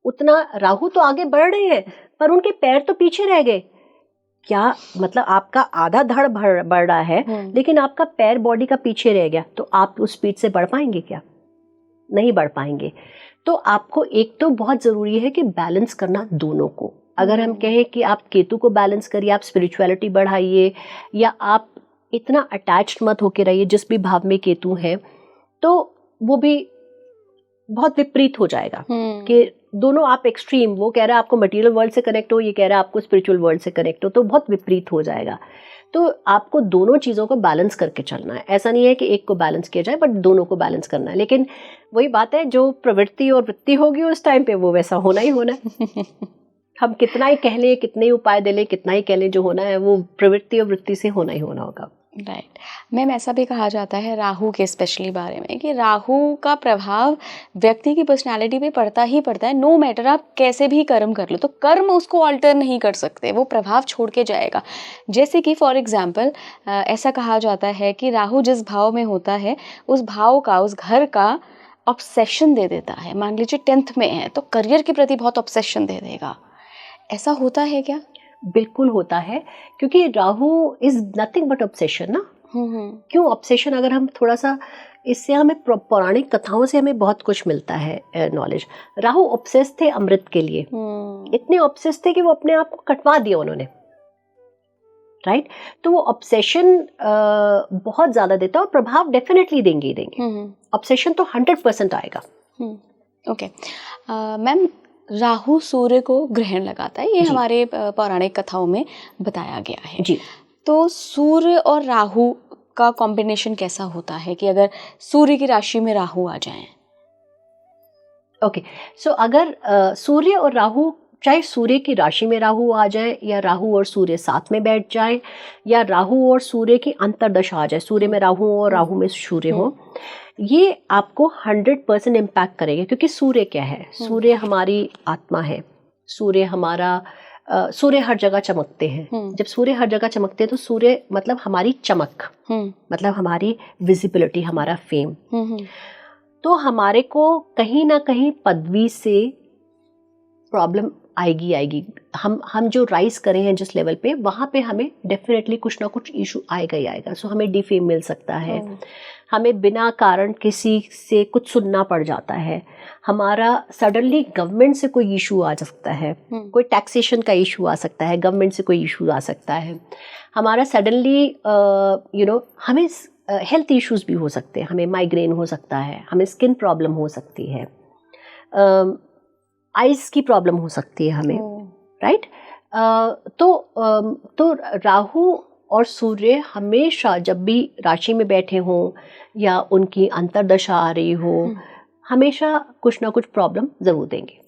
उतना राहु तो आगे बढ़ रहे हैं पर उनके पैर तो पीछे रह गए। क्या मतलब आपका आधा धड़ बढ़ रहा है लेकिन आपका पैर बॉडी का पीछे रह गया, तो आप उस स्पीड से बढ़ पाएंगे क्या? नहीं बढ़ पाएंगे। तो आपको एक तो बहुत ज़रूरी है कि बैलेंस करना दोनों को। अगर हम कहें कि आप केतु को बैलेंस करिए, आप स्पिरिचुअलिटी बढ़ाइए, या आप इतना अटैच्ड मत होके रहिए जिस भी भाव में केतु है, तो वो भी बहुत विपरीत हो जाएगा कि दोनों आप एक्सट्रीम, वो कह रहा है आपको मटेरियल वर्ल्ड से कनेक्ट हो, ये कह रहा है आपको स्पिरिचुअल वर्ल्ड से कनेक्ट हो, तो बहुत विपरीत हो जाएगा। तो आपको दोनों चीज़ों को बैलेंस करके चलना है। ऐसा नहीं है कि एक को बैलेंस किया जाए, बट दोनों को बैलेंस करना है। लेकिन वही बात है, जो प्रवृत्ति और वृत्ति होगी उस टाइम पे वो वैसा होना ही होना है। हम कितना ही कह लें, कितने ही उपाय दे लें, कितना ही कह लें, जो होना है वो प्रवृत्ति और वृत्ति से होना ही होना होगा। राइट मैम, ऐसा भी कहा जाता है राहु के स्पेशली बारे में कि राहु का प्रभाव व्यक्ति की पर्सनालिटी पे पड़ता ही पड़ता है। नो मैटर आप कैसे भी कर्म कर लो, तो कर्म उसको ऑल्टर नहीं कर सकते, वो प्रभाव छोड़ के जाएगा। जैसे कि फॉर एग्जांपल ऐसा कहा जाता है कि राहु जिस भाव में होता है उस भाव का, उस घर का ऑब्सेशन दे देता है। मान लीजिए 10th में है तो करियर के प्रति बहुत ऑब्सेशन दे देगा। ऐसा होता है क्या? बिल्कुल होता है, क्योंकि Rahu is nothing but obsession ना। क्यों ऑब्सेशन? अगर हम थोड़ा सा इससे, हमें पौराणिक कथाओं से हमें बहुत कुछ मिलता है नॉलेज। राहु ऑब्सेस थे अमृत के लिए, इतने ऑब्सेस थे कि वो अपने आप को कटवा दिया उन्होंने, राइट। तो वो ऑब्सेशन बहुत ज्यादा देता है और प्रभाव डेफिनेटली देंगे ही देंगे। ऑब्सेशन तो 100% आएगा। ओके मैम, राहु सूर्य को ग्रहण लगाता है, ये हमारे पौराणिक कथाओं में बताया गया है जी। तो सूर्य और राहु का कॉम्बिनेशन कैसा होता है कि अगर सूर्य की राशि में राहु आ जाए? ओके, सो अगर सूर्य और राहु, चाहे सूर्य की राशि में राहु आ जाए, या राहु और सूर्य साथ में बैठ जाए, या राहु और सूर्य की अंतर्दशा आ जाए, सूर्य में राहु और राहु में सूर्य हो, ये आपको 100% इम्पैक्ट करेगा। क्योंकि सूर्य क्या है? सूर्य हमारी आत्मा है। सूर्य हमारा सूर्य हर जगह चमकते हैं। जब सूर्य हर जगह चमकते हैं तो सूर्य मतलब हमारी चमक, मतलब हमारी विजिबिलिटी, हमारा फेम। तो हमारे को कहीं ना कहीं पदवी से प्रॉब्लम आएगी। हम जो राइज करें हैं जिस लेवल पे, वहाँ पे हमें डेफिनेटली कुछ ना कुछ इशू आएगा ही आएगा। सो हमें डिफेम मिल सकता है, हमें बिना कारण किसी से कुछ सुनना पड़ जाता है, हमारा सडनली गवर्नमेंट से कोई इशू आ सकता है, कोई टैक्सेशन का इशू आ सकता है, गवर्नमेंट से कोई इशू आ सकता है, हमारा सडनली हमें हेल्थ इश्यूज भी हो सकते हैं, हमें माइग्रेन हो सकता है, हमें स्किन प्रॉब्लम हो सकती है, आइज की प्रॉब्लम हो सकती है हमें, राइट। तो राहु और सूर्य हमेशा जब भी राशि में बैठे हों या उनकी अंतर्दशा आ रही हो, हमेशा कुछ ना कुछ प्रॉब्लम जरूर देंगे।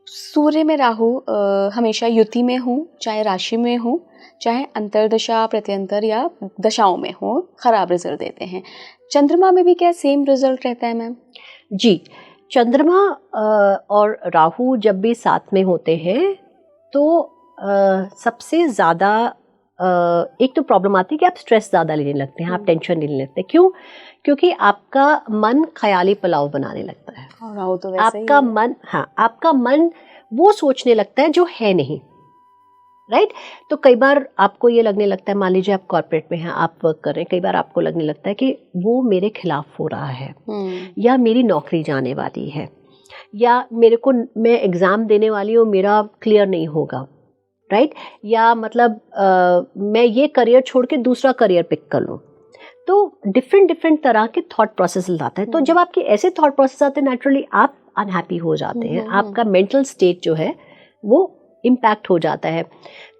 सूर्य में राहु हमेशा युति में हो, चाहे राशि में हो, चाहे अंतर्दशा, प्रत्यंतर या दशाओं में हो, खराब रिजल्ट देते हैं। चंद्रमा में भी क्या सेम रिजल्ट रहता है मैम? जी, चंद्रमा और राहु जब भी साथ में होते हैं तो सबसे ज़्यादा एक तो प्रॉब्लम आती है कि आप स्ट्रेस ज़्यादा लेने लगते हैं, आप टेंशन लेने लगते हैं। क्यों? क्योंकि आपका मन ख्याली पुलाव बनाने लगता है। राहु तो वैसे आपका मन, हाँ, आपका मन वो सोचने लगता है जो है नहीं, राइट। तो कई बार आपको ये लगने लगता है, मान लीजिए आप कॉर्पोरेट में हैं, आप वर्क कर रहे हैं, कई बार आपको लगने लगता है कि वो मेरे खिलाफ हो रहा है, या मेरी नौकरी जाने वाली है, या मैं एग्ज़ाम देने वाली हूँ, मेरा क्लियर नहीं होगा, राइट। या मतलब मैं ये करियर छोड़ के दूसरा करियर पिक कर लूँ। तो डिफरेंट तरह के थॉट प्रोसेस आते हैं। तो जब आपके ऐसे थॉट प्रोसेस आते हैं, नेचुरली आप अनहैप्पी हो जाते हैं, आपका मेंटल स्टेट जो है वो इम्पैक्ट हो जाता है।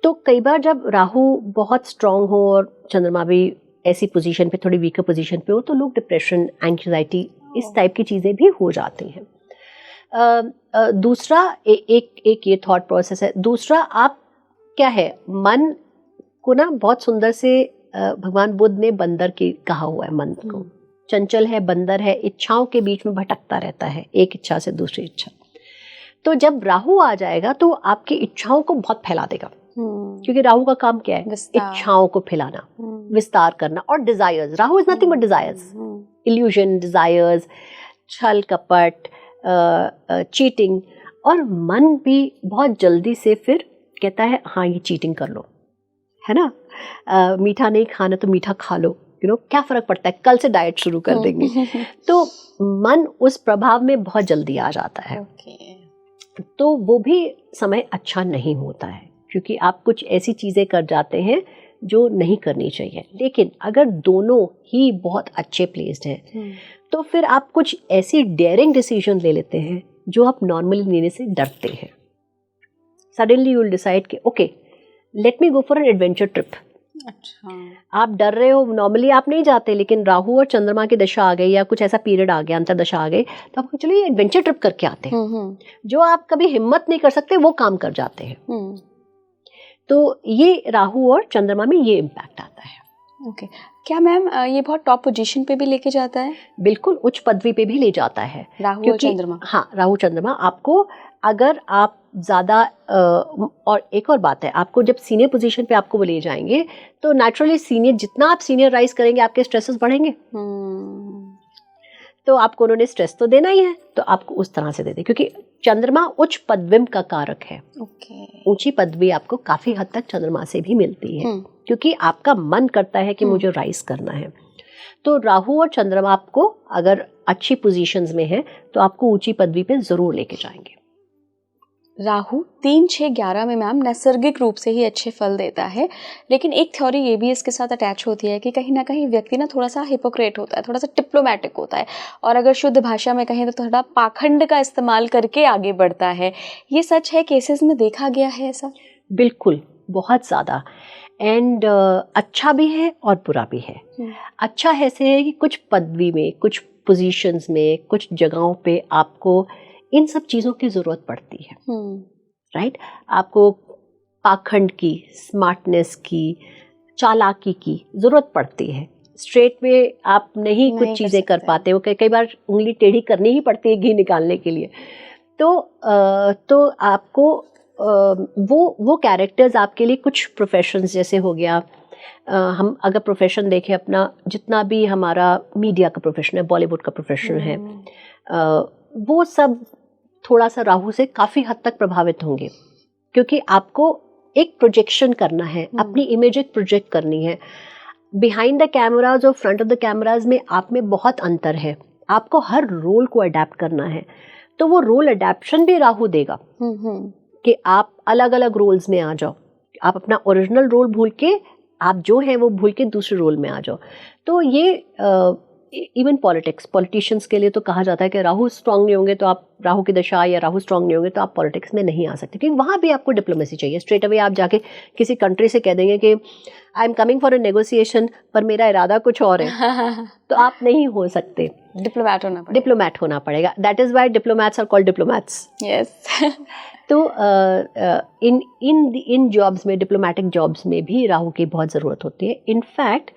तो कई बार जब राहु बहुत स्ट्रांग हो और चंद्रमा भी ऐसी पोजीशन पे, थोड़ी वीकर पोजीशन पे हो, तो लोग डिप्रेशन, एंग्जाइटी, इस टाइप की चीज़ें भी हो जाती हैं। दूसरा एक ये थॉट प्रोसेस है। दूसरा, आप क्या है, मन को ना बहुत सुंदर से भगवान बुद्ध ने बंदर की कहा हुआ है, मन को चंचल है, बंदर है, इच्छाओं के बीच में भटकता रहता है, एक इच्छा से दूसरी इच्छा। तो जब राहु आ जाएगा तो आपकी इच्छाओं को बहुत फैला देगा, क्योंकि राहु का काम क्या है? इच्छाओं को फैलाना, विस्तार करना। और desires, Rahu is nothing but desires, illusion, desires, छल कपट, चीटिंग। और मन भी बहुत जल्दी से फिर कहता है हाँ ये चीटिंग कर लो, है ना, मीठा नहीं खाना तो मीठा खा लो, क्या फर्क पड़ता है, कल से डाइट शुरू कर देंगे। तो मन उस प्रभाव में बहुत जल्दी आ जाता है। तो वो भी समय अच्छा नहीं होता है, क्योंकि आप कुछ ऐसी चीज़ें कर जाते हैं जो नहीं करनी चाहिए। लेकिन अगर दोनों ही बहुत अच्छे प्लेस्ड हैं तो फिर आप कुछ ऐसी डेयरिंग डिसीजन ले लेते हैं जो आप नॉर्मली लेने से डरते हैं। सडनली यू विल डिसाइड कि okay, let me go for an adventure trip. अच्छा, आप डर रहे हो, नॉर्मली आप नहीं जाते, लेकिन राहु और चंद्रमा की दशा आ गई या कुछ ऐसा पीरियड आ गया, अंतर्दशा आ गई, तो आपको चलिए एडवेंचर ट्रिप करके आते हैं। जो आप कभी हिम्मत नहीं कर सकते वो काम कर जाते हैं। तो ये राहु और चंद्रमा में ये इम्पैक्ट आता है। ओके, क्या मैम ये बहुत टॉप पोजीशन पे भी लेके जाता है? बिल्कुल, उच्च पदवी पे भी ले जाता है राहु और चंद्रमा। हाँ, राहु चंद्रमा आपको, अगर आप ज़्यादा और एक और बात है, आपको जब सीनियर पोजीशन पे आपको वो ले जाएंगे तो नेचुरली सीनियर, जितना आप सीनियर राइज करेंगे आपके स्ट्रेसेस बढ़ेंगे। तो आपको उन्होंने स्ट्रेस तो देना ही है, तो आपको उस तरह से दे दे, क्योंकि चंद्रमा उच्च पदविम का कारक है। ऊंची पदवी आपको काफी हद तक चंद्रमा से भी मिलती है, क्योंकि आपका मन करता है कि मुझे राइज करना है। तो राहु और चंद्रमा आपको अगर अच्छी पोजीशंस में है तो आपको ऊंची पदवी पे जरूर लेके जाएंगे। राहु 3, 6, 11 में मैम नैसर्गिक रूप से ही अच्छे फल देता है, लेकिन एक थ्योरी ये भी इसके साथ अटैच होती है कि कहीं ना कहीं व्यक्ति ना थोड़ा सा हिपोक्रेट होता है, थोड़ा सा डिप्लोमेटिक होता है, और अगर शुद्ध भाषा में कहें तो थोड़ा पाखंड का इस्तेमाल करके आगे बढ़ता है। ये सच है? केसेस में देखा गया है ऐसा? बिल्कुल, बहुत ज़्यादा। एंड अच्छा भी है और बुरा भी है। अच्छा ऐसे है कि कुछ पदवी में, कुछ पोजीशंस में, कुछ जगहों पे आपको इन सब चीज़ों की ज़रूरत पड़ती है। राइट, आपको पाखंड की, स्मार्टनेस की, चालाकी की ज़रूरत पड़ती है। स्ट्रेट में आप नहीं कुछ चीज़ें कर पाते हो, कई बार उंगली टेढ़ी करनी ही पड़ती है घी निकालने के लिए। तो आपको वो कैरेक्टर्स आपके लिए, कुछ प्रोफेशंस जैसे हो गया, हम अगर प्रोफेशन देखें अपना, जितना भी हमारा मीडिया का प्रोफेशन है, बॉलीवुड का प्रोफेशन है, वो सब थोड़ा सा राहु से काफ़ी हद तक प्रभावित होंगे, क्योंकि आपको एक प्रोजेक्शन करना है, अपनी इमेज एक प्रोजेक्ट करनी है। बिहाइंड द कैमराज और फ्रंट ऑफ द कैमराज में आप में बहुत अंतर है, आपको हर रोल को अडेप्ट करना है। तो वो रोल अडेप्शन भी राहु देगा कि आप अलग अलग रोल्स में आ जाओ, आप अपना ओरिजिनल रोल भूल के, आप जो है वो भूल के दूसरे रोल में आ जाओ। तो ये इवन पॉलिटिशियंस के लिए तो कहा जाता है कि राहु स्ट्रांग नहीं होंगे तो आप, राहु की दशा या राहु स्ट्रांग नहीं होंगे तो आप पॉलिटिक्स में नहीं आ सकते, क्योंकि वहाँ भी आपको डिप्लोमेसी चाहिए। स्ट्रेट अवे आप जाके किसी कंट्री से कह देंगे कि I am coming for a negotiation, पर मेरा इरादा कुछ और है, तो आप नहीं हो सकते, डिप्लोमैट होना पड़ेगा। That is why diplomats are called diplomats. Yes. तो इन जॉब्स में, डिप्लोमेटिक जॉब्स में भी राहु की बहुत ज़रूरत होती है। इनफैक्ट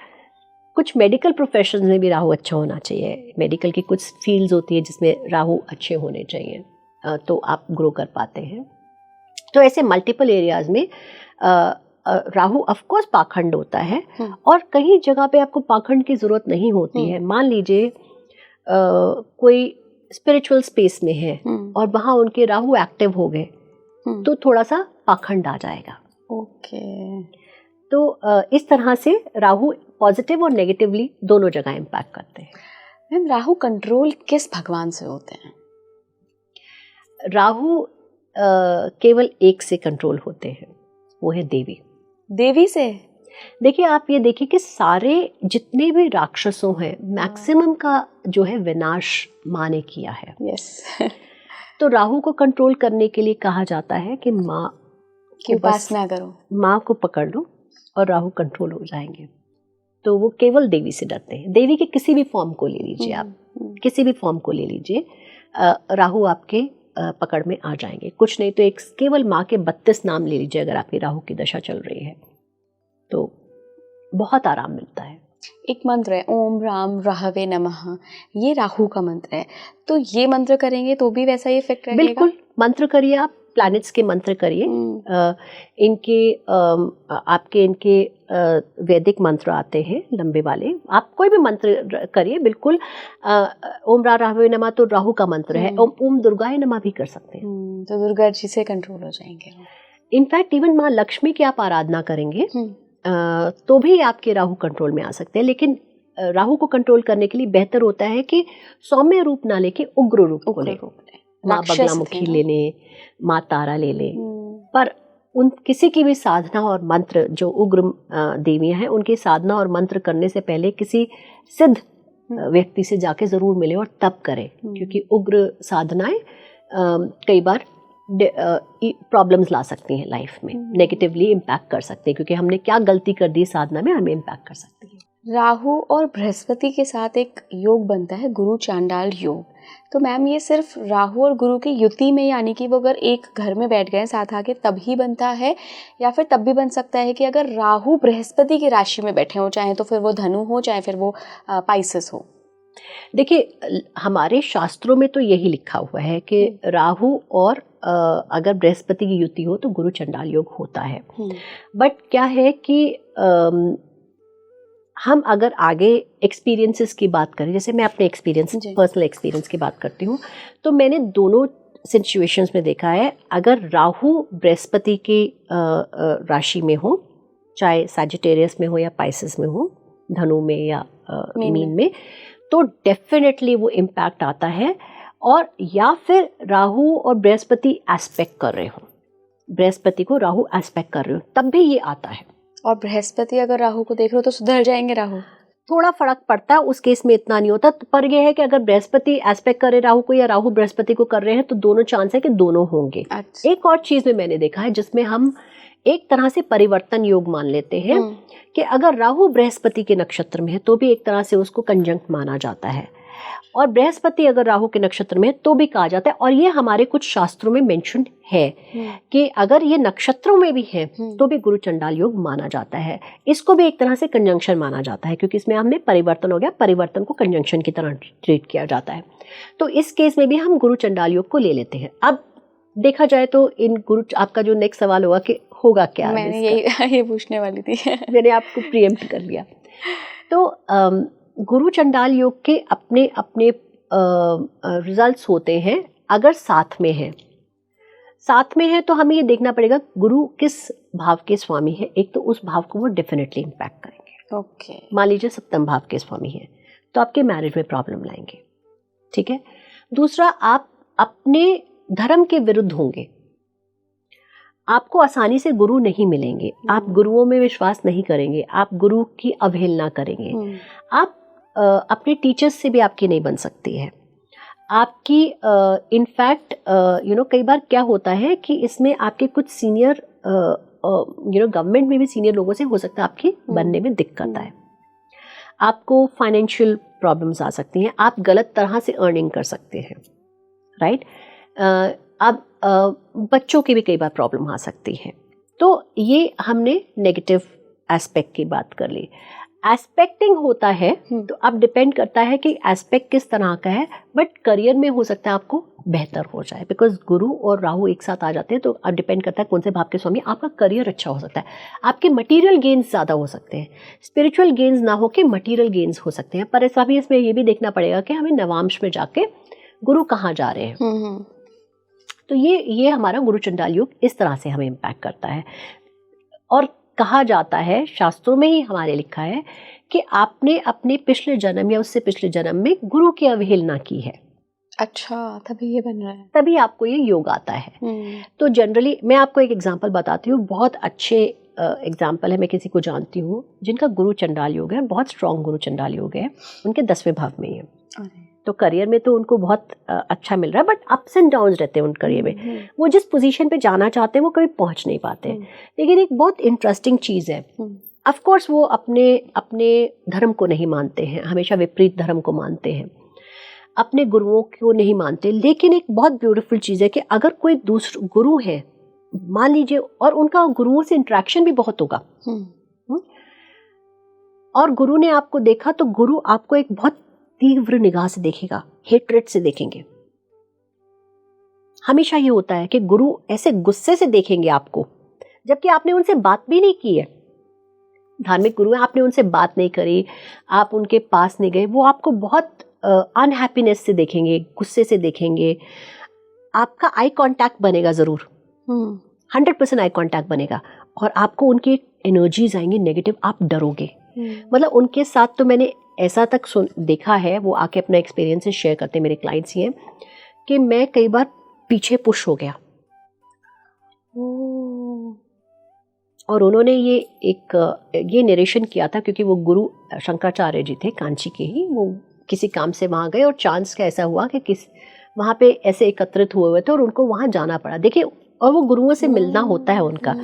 कुछ मेडिकल प्रोफेशन में भी राहु अच्छा होना चाहिए। मेडिकल की कुछ फील्ड्स होती है जिसमें राहु अच्छे होने चाहिए, तो आप ग्रो कर पाते हैं। तो ऐसे मल्टीपल एरियाज में राहु ऑफ कोर्स पाखंड होता है, और कहीं जगह पे आपको पाखंड की ज़रूरत नहीं होती है। मान लीजिए कोई स्पिरिचुअल स्पेस में है और वहाँ उनके राहु एक्टिव हो गए, तो थोड़ा सा पाखंड आ जाएगा। ओके। तो इस तरह से राहु पॉजिटिव और नेगेटिवली दोनों जगह इम्पैक्ट करते हैं। मैम, राहु कंट्रोल किस भगवान से होते हैं? राहु केवल एक से कंट्रोल होते हैं, वो है देवी। देवी से? देखिए, आप ये देखिए कि सारे जितने भी राक्षसों हैं, मैक्सिमम का जो है विनाश माँ ने किया है। यस। तो राहु को कंट्रोल करने के लिए कहा जाता है कि माँ की उपासना करो, माँ को पकड़ लो और राहु कंट्रोल हो जाएंगे। तो वो केवल देवी से डरते हैं। देवी के किसी भी फॉर्म को ले लीजिए, आप किसी भी फॉर्म को ले लीजिए, राहु आपके पकड़ में आ जाएंगे। कुछ नहीं तो एक केवल माँ के 32 नाम ले लीजिए, अगर आपकी राहु की दशा चल रही है तो बहुत आराम मिलता है। एक मंत्र है, ओम राम राहवे नमः, ये राहु का मंत्र है, तो ये मंत्र करेंगे तो भी वैसा ही इफेक्ट रहेगा? बिल्कुल, मंत्र करिए, आप प्लैनेट्स के मंत्र करिए। इनके वैदिक मंत्र आते हैं लंबे वाले, आप कोई भी मंत्र करिए। बिल्कुल, ओम राहवे नमः तो राहु का मंत्र है। ओम दुर्गाय नमः भी कर सकते हैं, तो दुर्गा जी से कंट्रोल हो जाएंगे। इनफैक्ट इवन माँ लक्ष्मी की आप आराधना करेंगे तो भी आपके राहु कंट्रोल में आ सकते हैं, लेकिन राहु को कंट्रोल करने के लिए बेहतर होता है कि सौम्य रूप ना लेके उग्र रूप को ले। माँ बगलामुखी ले लें, माँ तारा ले लें, पर उन किसी की भी साधना और मंत्र, जो उग्र देवियां हैं, उनकी साधना और मंत्र करने से पहले किसी सिद्ध व्यक्ति से जाके जरूर मिले और तब करें, क्योंकि उग्र साधनाएं कई बार प्रॉब्लम्स ला सकती हैं लाइफ में, नेगेटिवली इम्पैक्ट कर सकते हैं, क्योंकि हमने क्या गलती कर दी साधना में, हमें इम्पैक्ट कर सकती है। राहु और बृहस्पति के साथ एक योग बनता है, गुरु चांडाल योग। तो मैम ये सिर्फ राहु और गुरु की युति में, यानी कि वो अगर एक घर में बैठ गए साथ आके तभी बनता है, या फिर तब भी बन सकता है कि अगर राहु बृहस्पति की राशि में बैठे हो, चाहे तो फिर वो धनु हो, चाहे फिर वो पाइसेस हो? देखिए, हमारे शास्त्रों में तो यही लिखा हुआ है कि राहु और अगर बृहस्पति की युति हो तो गुरु चंडाल योग होता है। बट क्या है कि हम अगर आगे एक्सपीरियंसेस की बात करें, जैसे मैं अपने एक्सपीरियंस, पर्सनल एक्सपीरियंस की बात करती हूँ, तो मैंने दोनों सिचुएशंस में देखा है, अगर राहु बृहस्पति की राशि में हो, चाहे सैजिटेरियस में हो या पाइसेस में हो, धनु में या मीन में, तो डेफिनेटली वो इम्पैक्ट आता है। और या फिर राहु और बृहस्पति एस्पेक्ट कर रहे हो, बृहस्पति को राहु एस्पेक्ट कर रहे हो, तब भी ये आता है। और बृहस्पति अगर राहु को देख रहे हो तो सुधर जाएंगे राहु? थोड़ा फर्क पड़ता है, उस केस में इतना नहीं होता, पर यह है कि अगर बृहस्पति एस्पेक्ट कर रहे राहु को या राहु बृहस्पति को कर रहे हैं तो दोनों चांस है कि दोनों होंगे। अच्छा। एक और चीज में मैंने देखा है जिसमें हम एक तरह से परिवर्तन योग मान लेते हैं कि अगर राहु बृहस्पति के नक्षत्र में है तो भी एक तरह से उसको कंजंक्ट माना जाता है, और बृहस्पति अगर राहु के नक्षत्र में है तो भी कहा जाता है। और ये हमारे कुछ शास्त्रों में मेंशन है कि अगर ये नक्षत्रों में भी है तो भी गुरु चंडाल योग माना जाता है। इसको भी एक तरह से कंजंक्शन माना जाता है, क्योंकि इसमें हमने परिवर्तन हो गया, परिवर्तन को कंजंक्शन की तरह ट्रीट किया जाता है। तो इस केस में भी हम गुरु चंडाल योग को ले लेते हैं। अब देखा जाए तो इन गुरु, आपका जो नेक्स्ट सवाल होगा कि होगा क्या, मैंने ये पूछने वाली थी मैंने आपको प्रीएम्प्ट कर लिया। तो गुरु चंडाल योग के अपने अपने रिजल्ट्स होते हैं। अगर साथ में है तो हमें ये देखना पड़ेगा गुरु किस भाव के स्वामी है। एक तो उस भाव को वो डेफिनेटली इम्पैक्ट करेंगे। ओके। मान लीजिए सप्तम भाव के स्वामी है तो आपके मैरिज में प्रॉब्लम लाएंगे, ठीक है। दूसरा, आप अपने धर्म के विरुद्ध होंगे, आपको आसानी से गुरु नहीं मिलेंगे, आप गुरुओं में विश्वास नहीं करेंगे, आप गुरु की अवहेलना करेंगे, आप अपने टीचर्स से भी आपकी नहीं बन सकती है आपकी। इनफैक्ट कई बार क्या होता है कि इसमें आपके कुछ सीनियर गवर्नमेंट में भी सीनियर लोगों से हो सकता है आपकी बनने में दिक्कत आए, आपको फाइनेंशियल प्रॉब्लम्स आ सकती हैं, आप गलत तरह से अर्निंग कर सकते हैं, राइट। अब बच्चों की भी कई बार प्रॉब्लम आ सकती है। तो ये हमने नेगेटिव एस्पेक्ट की बात कर ली। एस्पेक्टिंग होता है तो अब डिपेंड करता है कि एस्पेक्ट किस तरह का है, बट करियर में हो सकता है आपको बेहतर हो जाए, बिकॉज गुरु और राहु एक साथ आ जाते हैं। तो अब डिपेंड करता है कौन से भाव के स्वामी, आपका करियर अच्छा हो सकता है, आपके मटेरियल गेन्स ज़्यादा हो सकते हैं, स्पिरिचुअल गेन्स ना हो के मटेरियल गेन्स हो सकते हैं। पर ऐसा भी इसमें ये भी देखना पड़ेगा कि हमें नवांश में जाके गुरु कहाँ जा रहे हैं। तो ये हमारा गुरु चंडाल योग इस तरह से हमें इम्पैक्ट करता है। और कहा जाता है, शास्त्रों में ही हमारे लिखा है कि आपने अपने पिछले जन्म या उससे पिछले जन्म में गुरु की अवहेलना की है। अच्छा, तभी ये बन रहा है, तभी आपको ये योग आता है। तो जनरली मैं आपको एक एग्जांपल बताती हूँ, बहुत अच्छे एग्जांपल है। मैं किसी को जानती हूँ जिनका गुरु चंडाल योग है, बहुत स्ट्रॉन्ग गुरु चंडाल योग है, उनके 10वें भाव में ही है। तो करियर में तो उनको बहुत अच्छा मिल रहा है, बट अप्स एंड डाउन्स रहते हैं उन करियर में। वो जिस पोजीशन पे जाना चाहते हैं वो कभी पहुंच नहीं पाते। लेकिन एक बहुत इंटरेस्टिंग चीज़ है, ऑफ कोर्स वो अपने धर्म को नहीं मानते हैं, हमेशा विपरीत धर्म को मानते हैं, अपने गुरुओं को नहीं मानते। लेकिन एक बहुत ब्यूटीफुल चीज़ है कि अगर कोई दूसरा गुरु है, मान लीजिए, और उनका गुरुओं से इंटरेक्शन भी बहुत होगा, और गुरु ने आपको देखा तो गुरु आपको एक बहुत तीव्र निगाह से देखेगा, हेट्रेड से देखेंगे। हमेशा ये होता है कि गुरु ऐसे गुस्से से देखेंगे आपको, जबकि आपने उनसे बात भी नहीं की है। धार्मिक गुरु हैं, आपने उनसे बात नहीं करी, आप उनके पास नहीं गए, वो आपको बहुत अनहैप्पीनेस से देखेंगे, गुस्से से देखेंगे। आपका आई कांटेक्ट बनेगा जरूर, 100% आई कांटेक्ट बनेगा, और आपको उनकी एनर्जीज आएंगी नेगेटिव, आप डरोगे। मतलब उनके साथ तो मैंने ऐसा तक देखा है, वो आके अपना एक्सपीरियंसेस शेयर करते हैं, मेरे क्लाइंट्स ही हैं, कि मैं कई बार पीछे पुश हो गया। और उन्होंने ये नरेशन किया था, क्योंकि वो गुरु शंकराचार्य जी थे, कांची के ही। वो किसी काम से वहाँ गए और चांस का ऐसा हुआ कि वहाँ पे ऐसे एकत्रित हुए थे और उनको वहाँ जाना पड़ा। देखिए, और वो गुरुओं से मिलना होता है उनका।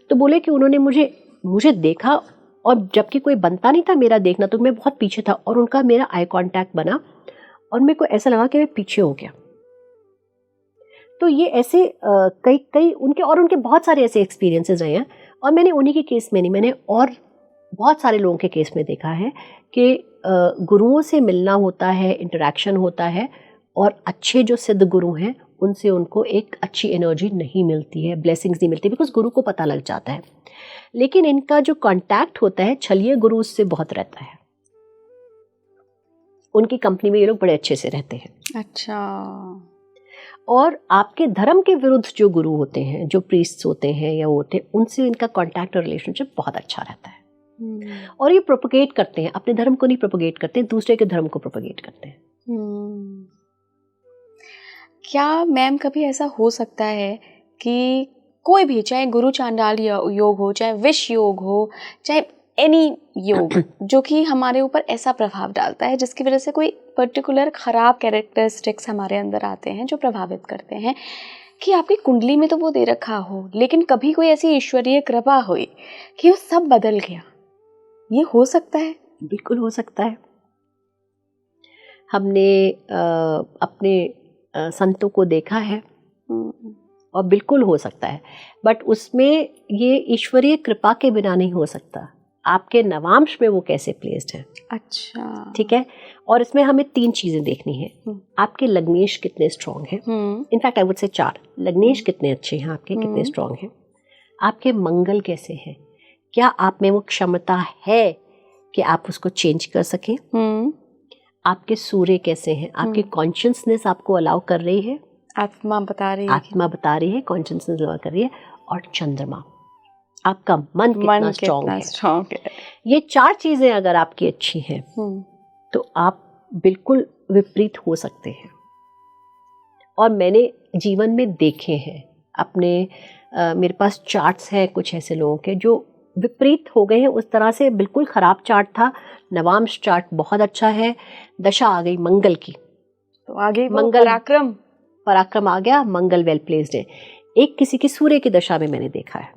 तो बोले कि उन्होंने मुझे देखा, और जबकि कोई बनता नहीं था मेरा देखना, तो मैं बहुत पीछे था, और उनका मेरा आई कांटेक्ट बना और मेरे को ऐसा लगा कि मैं पीछे हो गया। तो ये ऐसे कई उनके बहुत सारे ऐसे एक्सपीरियंसेस रहे हैं। और मैंने उन्हीं के केस में नहीं, मैंने और बहुत सारे लोगों के केस में देखा है कि गुरुओं से मिलना होता है, इंटरेक्शन होता है, और अच्छे जो सिद्ध गुरु हैं उनसे उनको एक अच्छी एनर्जी नहीं मिलती है, ब्लेसिंग्स नहीं मिलती, बिकॉज गुरु को पता लग जाता है। लेकिन इनका जो कांटेक्ट होता है छलिए गुरु, उससे बहुत रहता है। उनकी कंपनी में ये लोग बड़े अच्छे से रहते हैं। अच्छा। और आपके धर्म के विरुद्ध जो गुरु होते हैं, जो प्रीस्ट्स होते हैं या वो होते हैं, उनसे इनका कांटेक्ट और रिलेशनशिप बहुत अच्छा रहता है। और ये प्रोपोगेट करते हैं, अपने धर्म को नहीं प्रोपोगेट करते हैं, दूसरे के धर्म को प्रोपोगेट करते हैं। क्या मैम कभी ऐसा हो सकता है कि कोई भी, चाहे गुरु चांडाल योग हो, चाहे विष योग हो, चाहे एनी योग, जो कि हमारे ऊपर ऐसा प्रभाव डालता है जिसकी वजह से कोई पर्टिकुलर खराब कैरेक्टरिस्टिक्स हमारे अंदर आते हैं जो प्रभावित करते हैं, कि आपकी कुंडली में तो वो दे रखा हो, लेकिन कभी कोई ऐसी ईश्वरीय कृपा हुई कि वो सब बदल गया? ये हो सकता है? बिल्कुल हो सकता है। हमने अपने संतों को देखा है, और बिल्कुल हो सकता है, बट उसमें ये ईश्वरीय कृपा के बिना नहीं हो सकता। आपके नवांश में वो कैसे प्लेस्ड है। अच्छा, ठीक है। और इसमें हमें 3 चीजें देखनी है। आपके लग्नेश कितने स्ट्रॉन्ग हैं, इनफैक्ट आई वुड से 4। लग्नेश कितने अच्छे हैं आपके, कितने स्ट्रॉन्ग हैं। आपके मंगल कैसे हैं, क्या आप में वो क्षमता है कि आप उसको चेंज कर सकें। आपके सूर्य कैसे हैं, आपकी कॉन्शियसनेस आपको अलाउ कर रही है, आत्मा बता रही है, कॉन्शियसनेस अलाउ कर रही है। और चंद्रमा, आपका मन कितना स्ट्रॉन्ग है। ये 4 चीजें अगर आपकी अच्छी हैं तो आप बिल्कुल विपरीत हो सकते हैं। और मैंने जीवन में देखे हैं अपने, मेरे पास चार्ट्स हैं कुछ ऐसे लोगों के जो विपरीत हो गए हैं उस तरह से। बिल्कुल खराब चार्ट था, नवांश चार्ट बहुत अच्छा है, दशा आ गई मंगल की, तो आगे मंगल पराक्रम आ गया, मंगल वेल प्लेस्ड है। एक किसी की सूर्य की दशा में मैंने देखा है।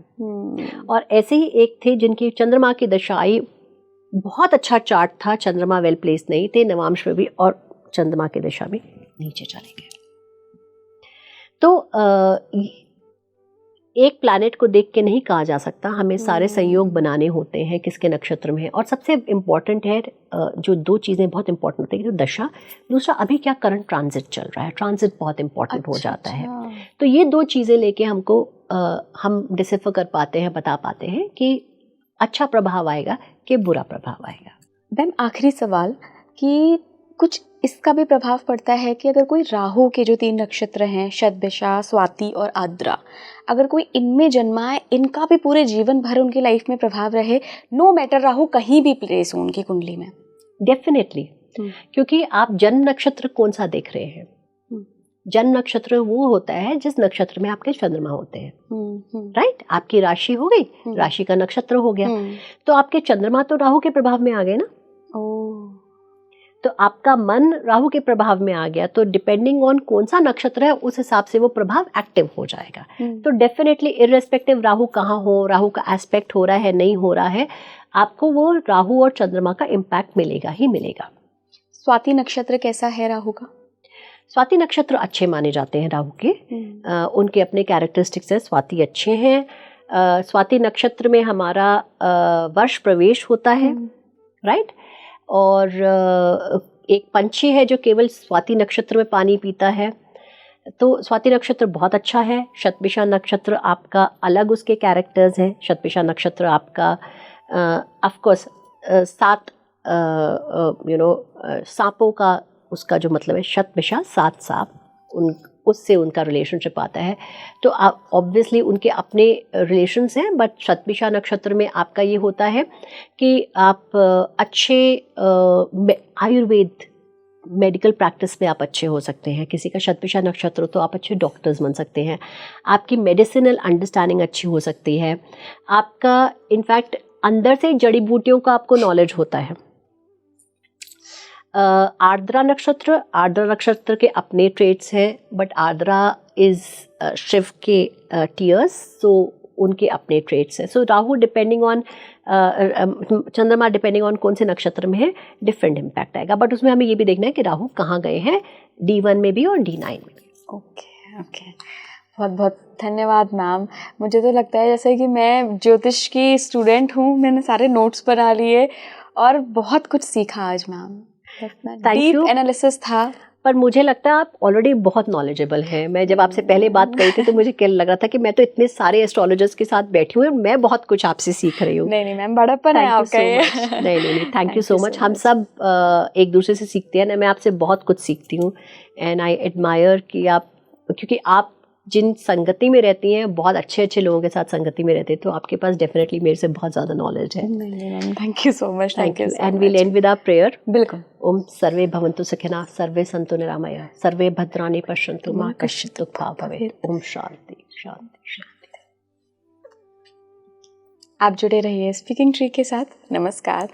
और ऐसे ही एक थे जिनकी चंद्रमा की दशा आई, बहुत अच्छा चार्ट था, चंद्रमा वेल प्लेस्ड नहीं थे, नवांश में भी, और चंद्रमा की दशा में नीचे चले गए। तो एक प्लैनेट को देख के नहीं कहा जा सकता, हमें सारे संयोग बनाने होते हैं किसके नक्षत्र में है। और सबसे इम्पॉर्टेंट है, जो 2 चीज़ें बहुत इंपॉर्टेंट होती है, जो दशा, दूसरा अभी क्या करंट ट्रांजिट चल रहा है, ट्रांजिट बहुत इंपॉर्टेंट हो जाता है। तो ये 2 चीज़ें लेके हमको हम डिसिफर कर पाते हैं, बता पाते हैं कि अच्छा प्रभाव आएगा कि बुरा प्रभाव आएगा। मैम आखिरी सवाल, कि कुछ इसका भी प्रभाव पड़ता है कि अगर कोई राहु के जो 3 नक्षत्र हैं, शतभिषा, स्वाति और आद्रा, अगर कोई इनमें जन्मा है, इनका भी पूरे जीवन भर उनकी लाइफ में प्रभाव रहे, नो मैटर राहु कहीं भी प्लेस हो उनकी कुंडली में? डेफिनेटली, क्योंकि आप जन्म नक्षत्र कौन सा देख रहे हैं। जन्म नक्षत्र वो होता है जिस नक्षत्र में आपके चंद्रमा होते हैं, राइट। आपकी राशि हो गई, राशि का नक्षत्र हो गया, तो आपके चंद्रमा तो राहु के प्रभाव में आ गए ना। तो आपका मन राहु के प्रभाव में आ गया, तो डिपेंडिंग ऑन कौन सा नक्षत्र है उस हिसाब से वो प्रभाव एक्टिव हो जाएगा। तो डेफिनेटली इररेस्पेक्टिव राहु कहाँ हो, राहु का एस्पेक्ट हो रहा है नहीं हो रहा है, आपको वो राहु और चंद्रमा का इम्पैक्ट मिलेगा ही मिलेगा। स्वाति नक्षत्र कैसा है राहु का? स्वाति नक्षत्र अच्छे माने जाते हैं राहु के, उनके अपने कैरेक्टरिस्टिक्स हैं, स्वाति अच्छे हैं। स्वाति नक्षत्र में हमारा वर्ष प्रवेश होता है, राइट। और एक पंछी है जो केवल स्वाति नक्षत्र में पानी पीता है, तो स्वाति नक्षत्र बहुत अच्छा है। शतभिषा नक्षत्र आपका अलग उसके कैरेक्टर्स हैं। शतभिषा नक्षत्र आपका ऑफ कोर्स 7 सांपों का उसका जो मतलब है, शतभिषा 7 सांप, उससे उनका रिलेशनशिप आता है। तो आप ऑब्वियसली उनके अपने रिलेशंस हैं, बट शतभिषा नक्षत्र में आपका ये होता है कि आप अच्छे आयुर्वेद मेडिकल प्रैक्टिस में आप अच्छे हो सकते हैं। किसी का शतभिषा नक्षत्र तो आप अच्छे डॉक्टर्स बन सकते हैं। आपकी मेडिसिनल अंडरस्टैंडिंग अच्छी हो सकती है। आपका इनफैक्ट अंदर से जड़ी बूटियों का आपको नॉलेज होता है। आर्द्रा नक्षत्र के अपने ट्रेट्स हैं, बट आर्द्रा इज शिव के टीयर्स, सो उनके अपने ट्रेट्स हैं। सो राहु डिपेंडिंग ऑन चंद्रमा डिपेंडिंग ऑन कौन से नक्षत्र में है डिफरेंट इम्पैक्ट आएगा, बट उसमें हमें ये भी देखना है कि राहु कहाँ गए हैं, D1 में भी और D9 में भी। ओके ओके, बहुत बहुत धन्यवाद मैम। मुझे तो लगता है जैसे कि मैं ज्योतिष की स्टूडेंट हूँ, मैंने सारे नोट्स बना लिए और बहुत कुछ सीखा आज मैम। डीप एनालिसिस था, पर मुझे लगता है आप ऑलरेडी बहुत नॉलेजेबल हैं। मैं जब आपसे पहले बात करी थी तो मुझे क्या लग रहा था कि मैं तो इतने सारे एस्ट्रोलॉजर्स के साथ बैठी हूँ और मैं बहुत कुछ आपसे सीख रही हूँ। नहीं मैम, बड़प्पन है आपका ये। नहीं, थैंक यू सो मच। हम सब एक दूसरे से सीखते हैं ना, मैं आपसे बहुत कुछ सीखती हूँ एंड आई एडमायर कि आप, क्योंकि आप जिन संगति में रहती हैं, बहुत अच्छे अच्छे लोगों के साथ संगति में रहते हैं, तो आपके पास डेफिनेटली मेरे से बहुत ज़्यादा नॉलेज है। नहीं ma'am, thank you so much. Thank you and well and with our prayer. बिल्कुल। ओम सर्वे भवन्तु सुखिनः, सर्वे सन्तु निरामया, सर्वे भद्राणि पश्यन्तु मा कश्चित् दुःखभाग् भवेत्। ओम शांति शांति शांति। आप जुड़े रहिए स्पीकिंग ट्री के साथ। नमस्कार।